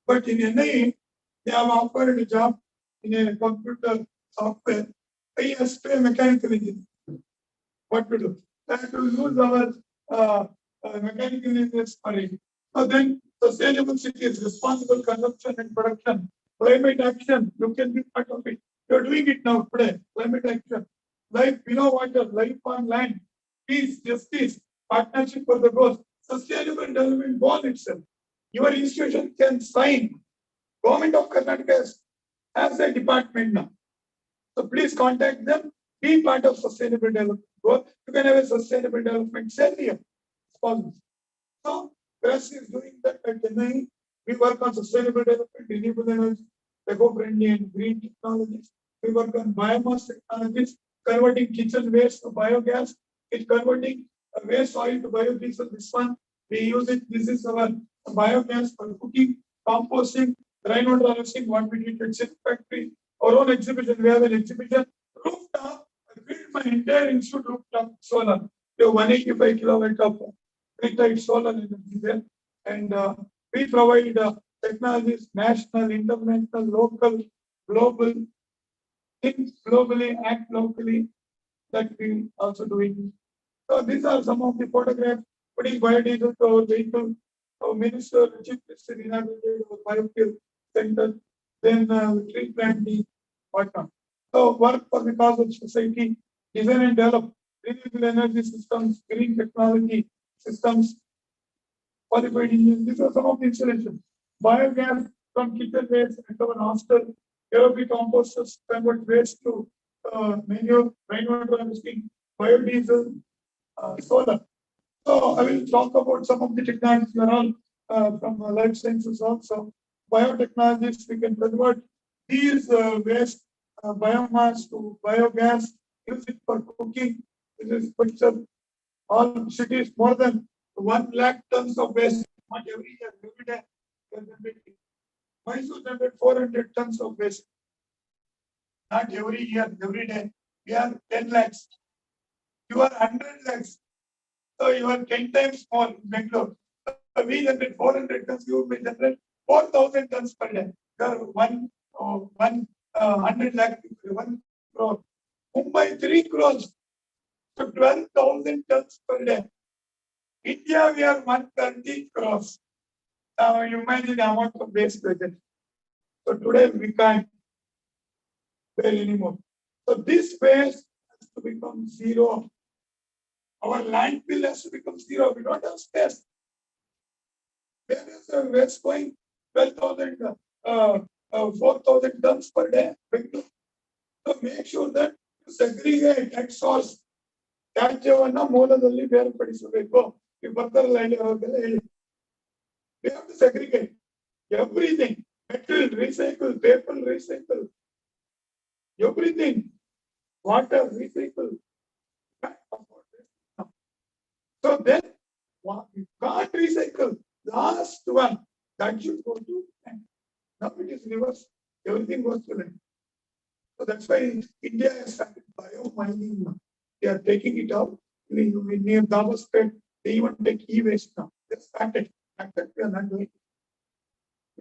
S3: But in NIE, they have offered a job in a computer software. I asked a mechanical engineer what to do. They have to use our mechanical engineers for it. So then, sustainable cities, responsible consumption and production, climate action, you can be part of it. You're doing it now today, climate action. Life below water, life on land, peace, justice, partnership for the goals, sustainable development goal itself. Your institution can sign. Government of Karnataka has a department now. So please contact them, be part of sustainable development goal. You can have a sustainable development cell here. It's possible. So Press is doing that at NIE. We work on sustainable development, renewable energy, eco-friendly and green technologies. We work on biomass technologies, converting kitchen waste to biogas, converting waste oil to biodiesel. This one, we use it. This is our biogas for cooking, composting, rainwater harvesting, what we did at Silk Factory. Our own exhibition, we have an exhibition. Rooftop, I built my entire institute rooftop solar. We have 185 kilowatt of grid solar energy there. And we provide technologies, national, international, local, global, think globally, act locally, that we also doing. So these are some of the photographs, putting biodiesel to our vehicle. Our minister, chief minister, inaugurated our biofuel center, then tree planting, whatnot. So work for the cause of society, design and develop renewable energy systems, green technology systems, qualified engineers. These are some of the installations. Biogas from kitchen waste at our hostel, aerobic composters convert waste to manure, rainwater harvesting, biodiesel, solar. So I will talk about some of the technologies we are all from life sciences also. Biotechnologies, we can convert these waste biomass to biogas, use it for cooking. This is picture. All cities more than 1 lakh tons of waste, not every year, every day. Mysore generated 400 tons of waste. Not every year, every day. We are 10 lakhs. You are 100 lakhs. So you are 10 times more in Bangalore. So we generate 400 tons, you may generate 4,000 tons per day. You are 100 lakh, 1 crore. Mumbai, 3 crores. So 12,000 tons per day. India, we are 130 crores. Now you imagine the amount of waste present. So today we can't bear anymore. So this waste has to become zero. Our landfill has to become zero. We don't have space. There is a waste going 12,000, 4,000 tons per day. So make sure that you segregate at source. ತ್ಯಾಜ್ಯವನ್ನ ಮೂಲದಲ್ಲಿ ಬೇರ್ಪಡಿಸಬೇಕು. ಈ ಪತ್ರದಲ್ಲಿ ಹೇಳಿ. We have to segregate everything. Metal recycle, paper recycle, everything. Water recycle. So then, you can't recycle. Last one, that should go to land. Now it is reverse. Everything goes to land. So that's why India has started bio-mining now. They are taking it out. Near Davos, they even take e-waste now. They started. In fact, we are not doing it.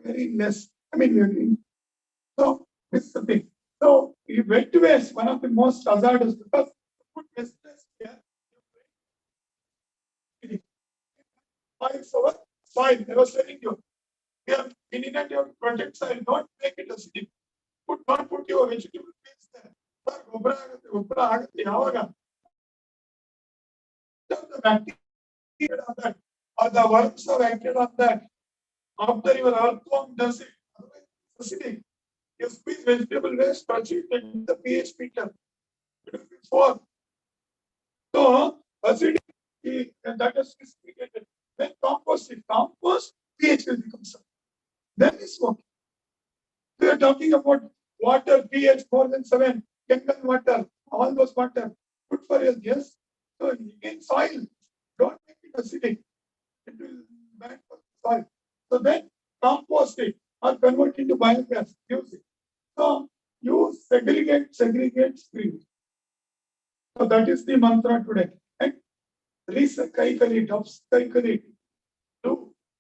S3: Very less. I mean, we are doing. So this is the thing. So wet waste, one of the most hazardous, because put waste here. Spoils our soil. I was telling you. Here in India, you have to protect soil, don't make it acidic. Don't put your vegetable paste there. ಗೊಬ್ಬರ ಆಗುತ್ತೆ ಯಾವಾಗ the bacteria on that or the worms are acted on that after your earthworm does it. Otherwise, it's acidic. You squeeze vegetable waste, touch it, and the pH meter. It will be 4. So acidic that is precipitated. Then compost it. Compost pH will become 7. Then it's okay. We are talking about water pH more than 7, chemical water, all those water, good for health, yes. So again, soil, don't make it acidic. It will be bad for the soil. So then compost it or convert it into biogas, use it. So you segregate, screen. So that is the mantra today. And recycle it, upcycle it, do,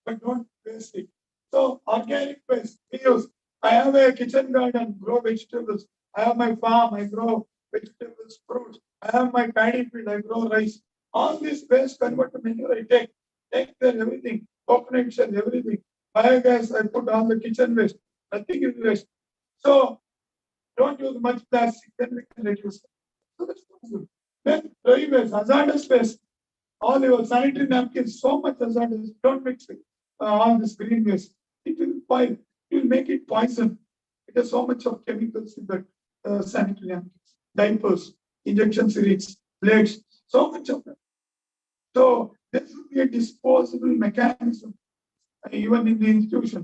S3: but don't waste it. So organic waste, we use. I have a kitchen garden, grow vegetables. I have my farm, I grow vegetables, fruits. I have my paddy field, I grow rice. All this waste convert to manure, I take there everything, coconut shell, everything. Biogas, I put on the kitchen waste. Nothing is waste. So don't use much plastic, then we can reduce it. So that's possible. Then dry waste, hazardous waste. All your sanitary napkins, so much hazardous. Don't mix it. All this green waste. It will spoil. It will make it poison. It has so much of chemicals in that sanitary napkins, diapers, injection syringes, blades, so much of them. So there should be a disposable mechanism, even in the institution.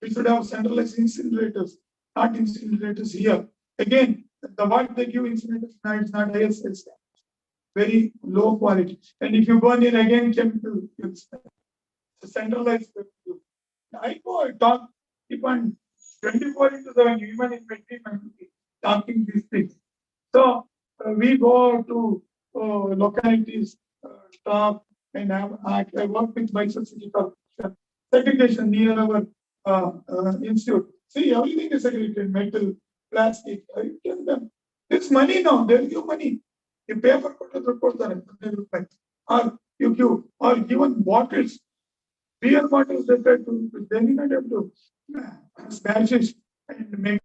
S3: We should have centralized incinerators, not incinerators here. Again, the what they give incinerators now is not ISO standard, very low quality. And if you burn in again chemical, it's centralized. I go, I talk, keep on 24/7, even in my team, I'm talking these things. So we go to localities, talk, and I work with Mysore City Corporation, segregation near our institute. See, everything is segregated, metal, plastic. I tell them, it's money now, they'll give money. You pay for it, or you give, or given bottles, beer bottles, they try to, they need not have to smash it and make.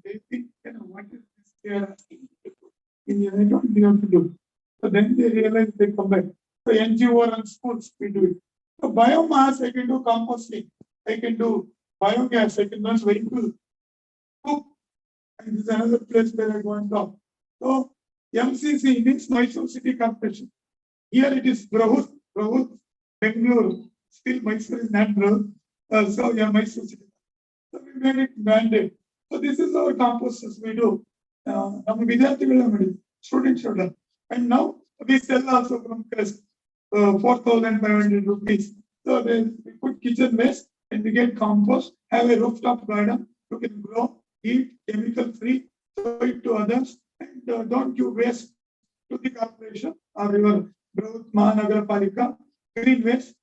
S3: They think, what is this they are asking? I don't know what to do. So then they realize they come back. So NGO and schools, we do it. So biomass, I can do composting. I can do biogas. I can run vehicle. Cook. And this is another place where I go and talk. So MCC means Mysore City Corporation. Here it is Brahut, Bengaluru. Still Mysore is not Brahut. So yeah, Mysore City. So we made it mandate. So this is our composters we do. Students should learn. And now We sell also from Crest, 4,500 rupees. So then we put kitchen waste and we get compost, have a rooftop garden, you can grow, eat, chemical free, show it to others, and don't give waste to the corporation or your Growth Mahanagarapalika. Green waste,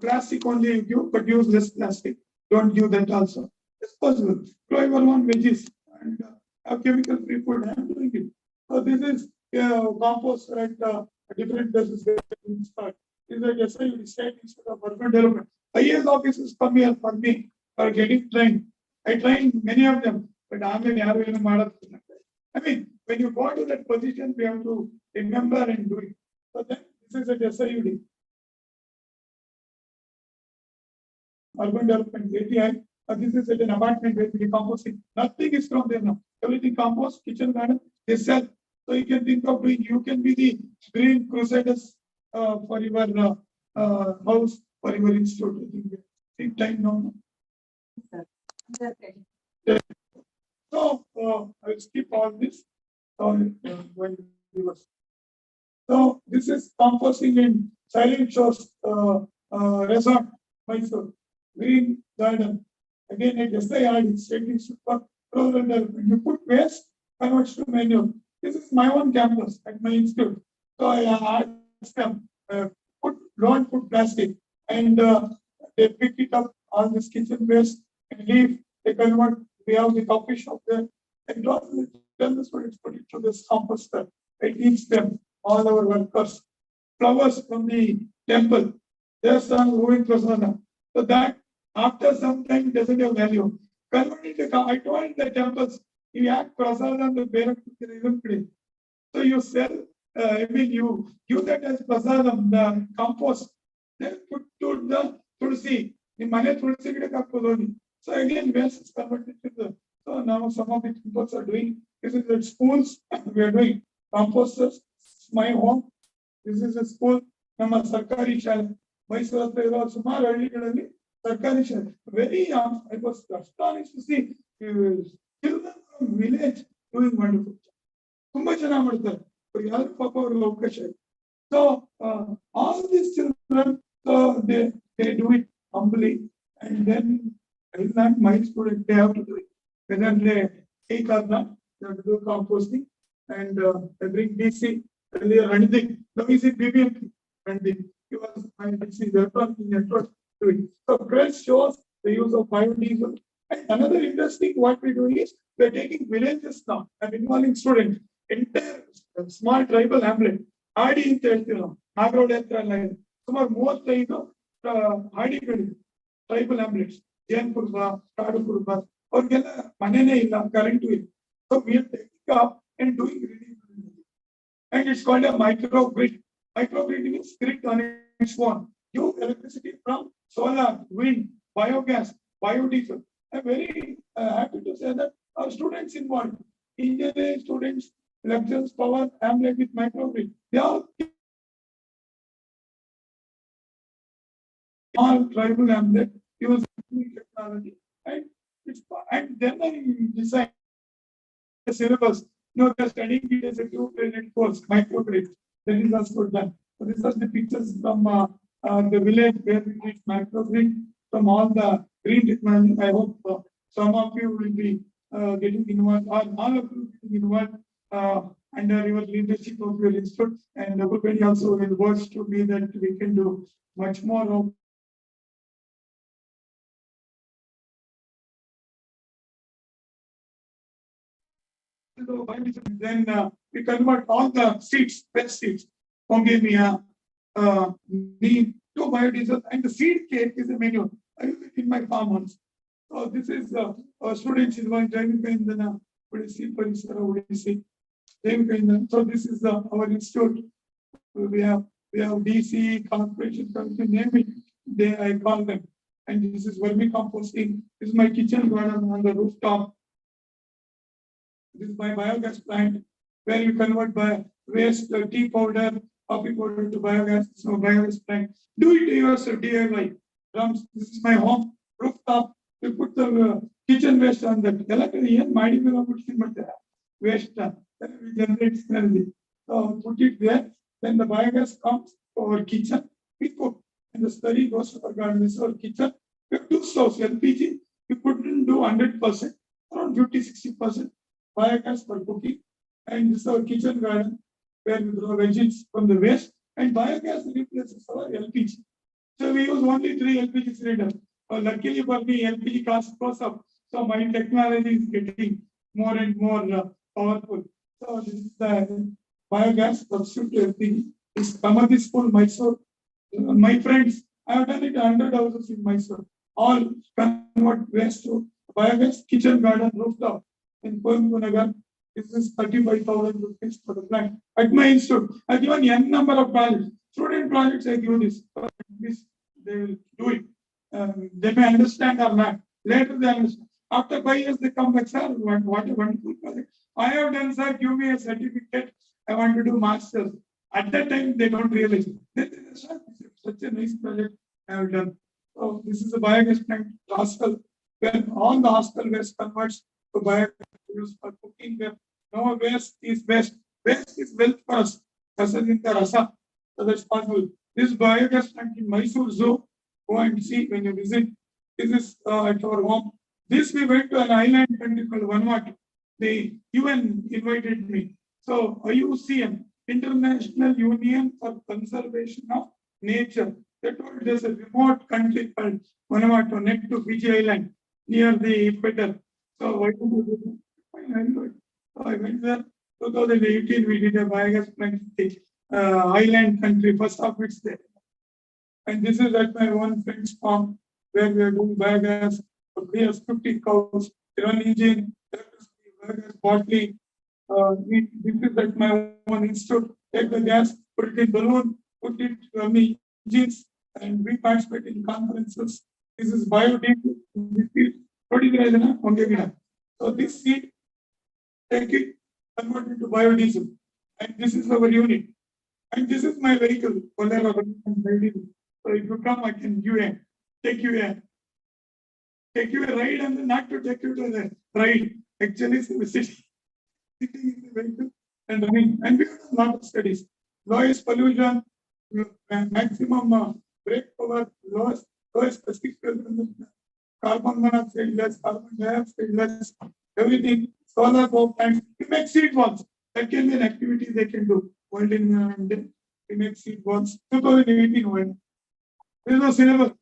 S3: plastic only you give, but use less plastic. Don't give that also. It's possible. Grow your own veggies and have chemical free food. I am doing it. So this is compost at different places where we start. This is like SIUD, State Institute of Urban Development. IAS officers come here for me for getting trained. I trained many of them, but I mean, when you go to that position, we have to remember and do it. So then this is at SIUD. Urban Development ATI. This is at an apartment where we composting. Nothing is from there now. Everything compost, kitchen garden, they sell. So you can think of doing, you can be the green crusaders for your house, for your institute. I think take time now. So I will skip all this. Sorry, so this is composting in Silent Shores Resort, Mysore. Green garden. Again, at SIR, State Institute for Rural Development. You put waste, converts to manure. This is my own campus at my institute. So I asked them, don't put plastic, and they pick it up, all this kitchen waste and leave. They convert. We have the coffee shop there, and tell the students put it to this composter. I teach them, all our workers, flowers from the temple. There's some moving prasadam. So that after some time it doesn't have value. Converted the, I told the temples, you add prasadam the bearer even play. So you sell, I mean you give that as prasadam, the compost, then put to the tulsi. In Malay tulsi so again waste is converted to the, so now some of the temples are doing, this is at schools, we are doing composters. My home, this is a school, ನಮ್ಮ ಸರ್ಕಾರಿ ಶಾಲೆ ಮೈಸೂರು ಹತ್ರ ಇರೋ ಸುಮಾರು ಹಳ್ಳಿಗಳಲ್ಲಿ ಸರ್ಕಾರಿ ಶಾಲೆ very young. I was astonished to see children from village doing wonderful. ತುಂಬಾ ಚೆನ್ನಾಗಿ ಮಾಡ್ತಾರೆ ಯಾರು ಪಾಪ ಅವ್ರಿಗೆ ಅವಕಾಶ ಇದೆ. So all these children, so they do it humbly, and then it's not my students, they have to do it. Whether they take or not, they have to do composting, and they bring DC. Earlier, anything. Now is it BBMP? And he was my DC network doing. So Crest shows the use of biodiesel. And another interesting what we do is we're taking villages now and involving students. Entire small tribal hamlet. Hadi in Nagarode Sumar Mothaido Hadi tribal hamlets. Jainpurba, Kadupurba, or Manene illa current to it. So we are taking up and doing renewable. And it's called a microgrid. Microgrid means grid on its own. Use electricity from solar, wind, biogas, biodiesel. I'm very happy to say that our students involved, engineering students, lectures, power, hamlet with microgrid. They all tribal hamlet use technology, and then I design the syllabus. No, they're studying it as a 2-credit course, microgrid. That is also done. So these are the pictures from the village where we did microgrid from all the green technology. I hope some of you will be getting involved, or all of you getting involved under your leadership of your institute. And everybody also will work to be that we can do much more of. Then we convert all the seeds, pet seeds, Pongemia, neem to biodiesel, and the seed cake is a manure. I use it in my farm once. So this is students is one Day-2022. So this is our institute. We have DC, corporation, name it. I call them. And this is vermicomposting. This is my kitchen garden on the rooftop. This is my biogas plant where you convert by waste tea powder, coffee powder to biogas. So biogas plant. Do it yourself, DIY. Drums. This is my home rooftop. We put the kitchen waste on that. Waste. Then we generate energy. So put it there. Then the biogas comes to our kitchen. We cook. And the slurry goes to our garden. This is our kitchen. We have two stoves. LPG, we couldn't do 100%, around 50-60% biogas for cooking. And this is our kitchen garden where we grow veggies from the waste. And biogas replaces our LPG. So we use only 3 LPG cylinders. Luckily for me, LPG cost goes up. So my technology is getting more and more powerful. So this is the biogas substitute to LPG. This Samadhi school, Mysore. My friends, I have done it 100 houses in Mysore. All convert waste to biogas, kitchen garden, rooftop. In Coimbatore, this is 35,000 rupees for the plant. At my institute, I given n number of projects. Student projects, I give this. This they will do it. They may understand or not. Later they understand. After 5 years, they come back, sir. What a wonderful project. I have done, sir. Give me a certificate. I want to do masters. At that time, they don't realize. Such a nice project I have done. So this is a biogas plant hostel where all the hostel waste converts to biogas used for cooking. Where no waste is waste. Waste is wealth for us. Rasa. So that's possible. This biogas plant in Mysore Zoo, go and see when you visit. This is at our home. This we went to an island country called Vanuatu. The UN invited me. So IUCN, International Union for Conservation of Nature. They told there's a remote country called Vanuatu next to Fiji Island near the equator. So why don't you do that? Fine, I'll do it. So I went there. 2018, we did a biogas plant in the island country, first of its there. And this is at my own friend's farm where we are doing biogas. We have 50 cows, run engine, electricity, biogas bottling. This is at my own institute. Take the gas, put it in balloon, put it on the engines, and we participate in conferences. This is biodiesel. So this seed, take it, convert it to biodiesel. And this is our unit. And this is my vehicle. So if you come, I can take you a ride and then not to take you to the ride. Actually, it's the city. Sitting in the vehicle and running. And we have done a lot of studies. Lowest pollution, maximum brake power, lowest specific carbon monoxide less, carbon dioxide less, everything. Solar power plants. We make seed balls. That can be an activity they can do. World Environment, we make seed balls. 2018 one. There is no syllabus.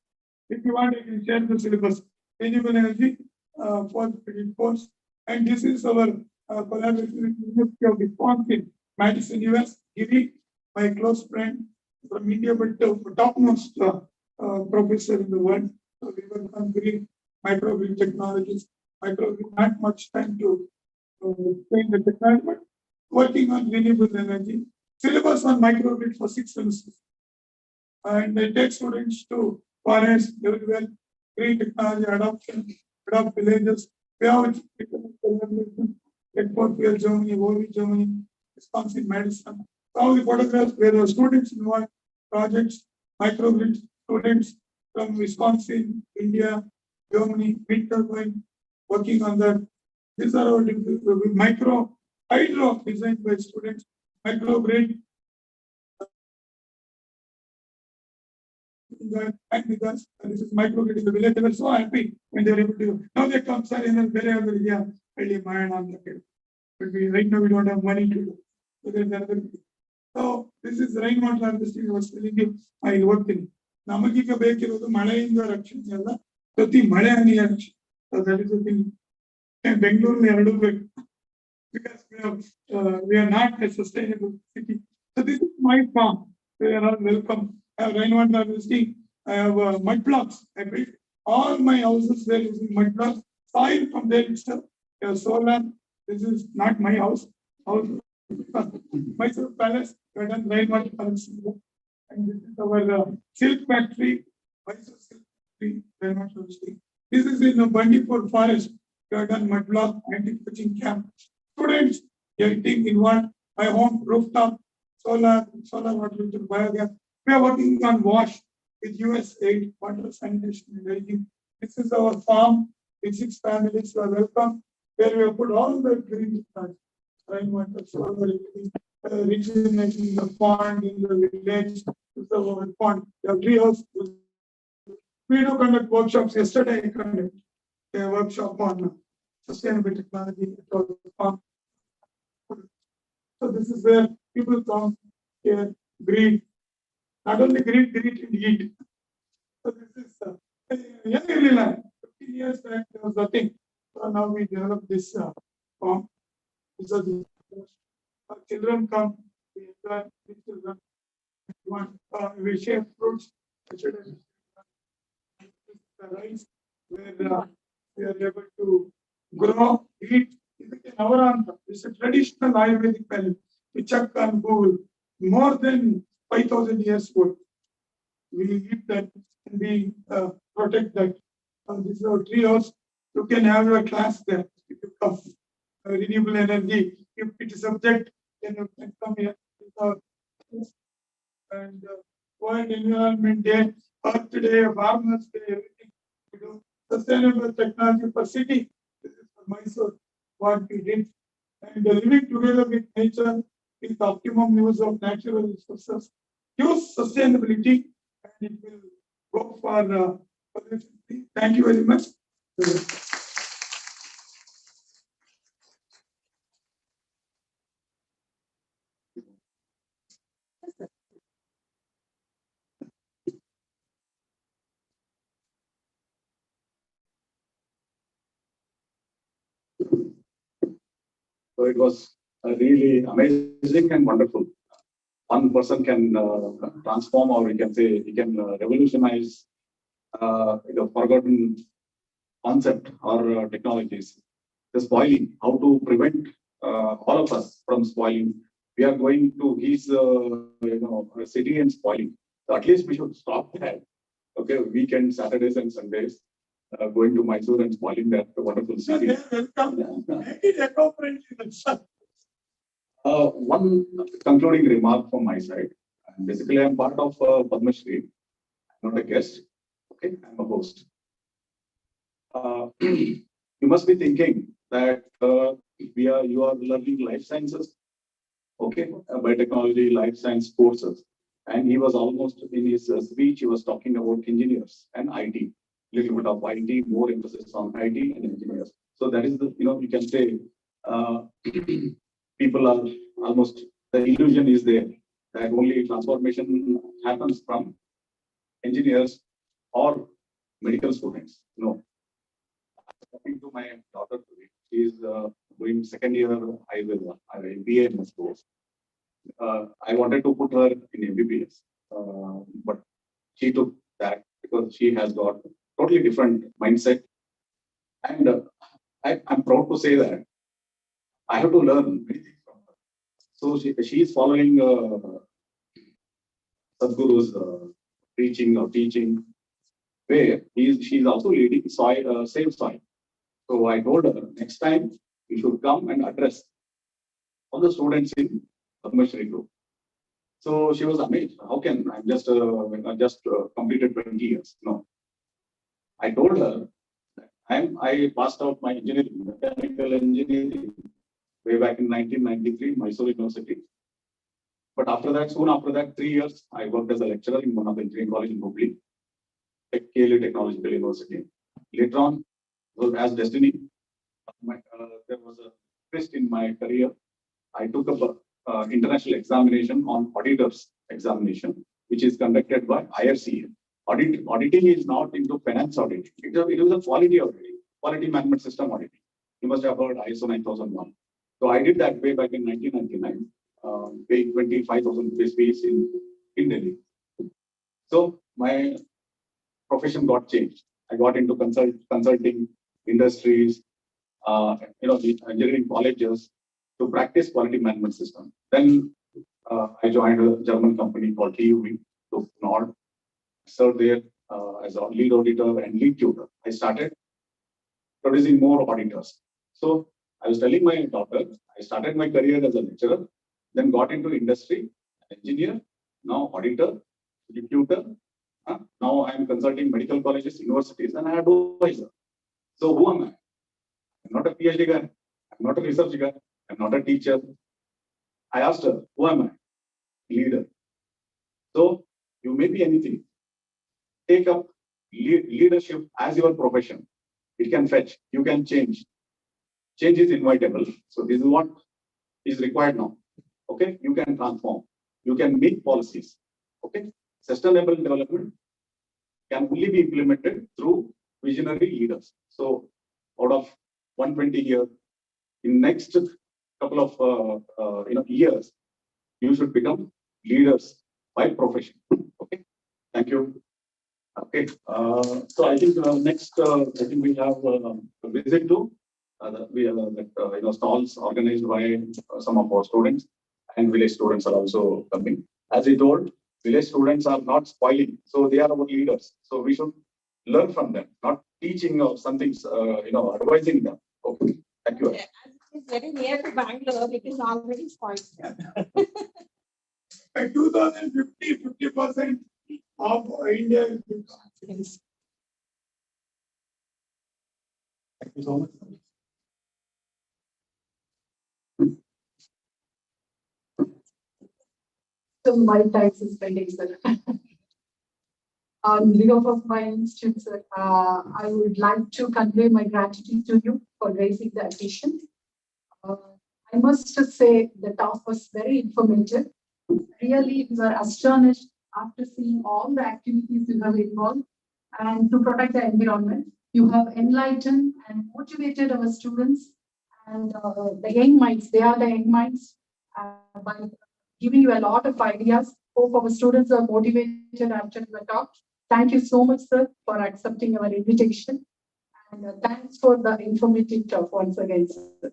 S3: If you want, I can share the syllabus. Renewable energy, fourth course. And this is our collaboration with the University of Wisconsin, Madison, US. Giri, my close friend from India, but topmost professor in the world. So we work on green microgrid technologies. Microgrid, not much time to explain the technology, but working on renewable energy. Syllabus on microgrid for 6 semesters. And I take students to forest, everywhere, green technology adoption, adopt villages. We have collaboration at Portugal, Germany, Warwick, Germany, Wisconsin, Madison. All the photographs where the students involved, projects, microgrid students from Wisconsin, India, Germany, wind turbine, working on that. These are our micro hydro designed by students, microgrid. And with us, and this is microgrid in the village. They were so happy when they were able to. Now they come, sir, in a very area, really man on the kid. But right now we don't have money to do. So there's another thing. So this is rainwater harvesting. I was telling you, I worked in. Namagika Bakerodu, Malayan action, Toti Malayan action. So that is the thing. And Bengaluru, because we are not a sustainable city. So this is my farm. They are all welcome. I have rainwater harvesting. I have mud blocks. I built all my houses there using mud blocks. Soil from there itself. I have solar. This is not my house. Mysore Palace. We have done rainwater harvesting. And this is our silk factory. Mysore silk factory. Rainwater harvesting. This is in the Bandipur forest. We have done mud block anti-poaching camp. Students getting involved. My home rooftop, solar water with biogas. We are working on WASH with USAID, water sanitation and hygiene. This is our farm with 6 families. You are welcome. Where we have put all the green rainwater, solar, everything. rejuvenating the pond in the village, the pond, the treehouse. We do conduct workshops. Yesterday, I conducted a workshop on sustainable technology. It was fun. So this is where people come here, greet, not only greet and eat. So this is young early land. 15 years back, there was nothing. So now we develop this form. So our children come, we enjoy with children. We share fruits. The rice where we are able to grow, eat. In Navaranta, it's a traditional Ayurvedic palate. We check on Google, more than 5,000 years old. We eat that and we protect that. This is our treehouse. You can have your class there if you come. Renewable energy. If it is subject, then you can come here. And World Environment Day, Earth Day, Farmers Day, everything. We do sustainable technology for city. This is for Mysore, what we did. And living together with nature with optimum use of natural resources. Use sustainability and it will go for efficiency. Thank you very much.
S4: So it was really amazing and wonderful. One person can transform, or we can say he can revolutionize the forgotten concept or technologies. The spoiling, how to prevent all of us from spoiling. We are going to his city and spoiling. So at least we should stop that. Okay, weekend, Saturdays and Sundays, going to Mysore and spoiling that wonderful city.
S3: Welcome. Make it eco-friendly.
S4: One concluding remark from my side. Basically, I'm part of Padma Shri. I'm not a guest. Okay, I'm a host. You must be thinking that you are learning life sciences, okay, biotechnology, life science courses. And he was almost in his speech, he was talking about engineers and IT, little bit of IT, more emphasis on IT and engineers. So that is the, you can say, people are almost, the illusion is there that only transformation happens from engineers or medical students. No. Talking to my daughter today, she is doing second year Ayurveda, BA in this course. I wanted to put her in MBBS, but she took that because she has got totally different mindset. And I'm proud to say that I have to learn many things from her. So she is following Sadhguru's preaching or teaching, where she's also leading soil, Save Soil. So I told her next time you should come and address all the students in Padma Shri group. So she was amazed. How can I just completed 20 years? No. I told her that I passed out my engineering, mechanical engineering, way back in 1993, Mysore University. But after that, soon after that, 3 years, I worked as a lecturer in one of the engineering college in Hubli, KLE Technological University. Later on, as destiny, there was a twist in my career. I took up an international examination on auditors examination, which is conducted by IRCA. Auditing is not into finance auditing. It is a quality auditing, quality management system auditing. You must have heard ISO 9001. So I did that way back in 1999, paying 25,000 rupees fees in Delhi. So my profession got changed. I got into consulting industries, the engineering colleges to practice quality management system. Then I joined a German company called TUV to Nord. Served there as a lead auditor and lead tutor. I started producing more auditors. So I was telling my daughter, I started my career as a lecturer, then got into industry, engineer, now auditor, tutor. Now I am consulting medical colleges, universities, and I am advisor. So who am I? I'm not a PhD guy. I'm not a research guy. I'm not a teacher. I asked her, who am I? Leader. So you may be anything. Take up leadership as your profession. It can fetch, you can change. Change is inevitable. So this is what is required now. Okay, you can transform. You can make policies. Okay, sustainable development can only be implemented through visionary leaders. So out of 120 here, in next couple of years, you should become leaders by profession. Okay, thank you. Okay, so I think next, I think we have a visit to we have stalls organized by some of our students, and village students are also coming. As I told, village students are not spoiling, so they are our leaders. So we should learn from them, not teaching or something, advising them. Okay, thank you.
S5: It's very near to Bangalore. It is already spoiled.
S3: By 2050, 50% of India will be gone.
S4: Thank you so much.
S1: So my thanks is pending, sir. On behalf of my institute, sir, I would like to convey my gratitude to you for raising the occasion. I must just say the talk was very informative. Really, we were astonished after seeing all the activities you have involved, and to protect the environment. You have enlightened and motivated our students and the young minds. They are the young minds by giving you a lot of ideas. Hope our students are motivated after the talk. Thank you so much, sir, for accepting our invitation. And thanks for the informative talk once again, sir.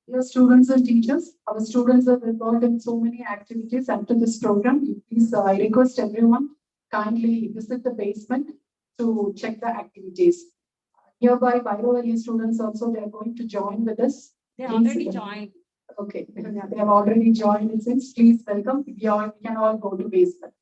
S1: Dear students and teachers, our students are involved in so many activities after this program. Please, I request everyone kindly visit the basement to check the activities. Nearby, Bairovali students also, they are going to join with us.
S5: They already joined.
S1: Okay, they have already joined. Since please welcome. We can all go to basement.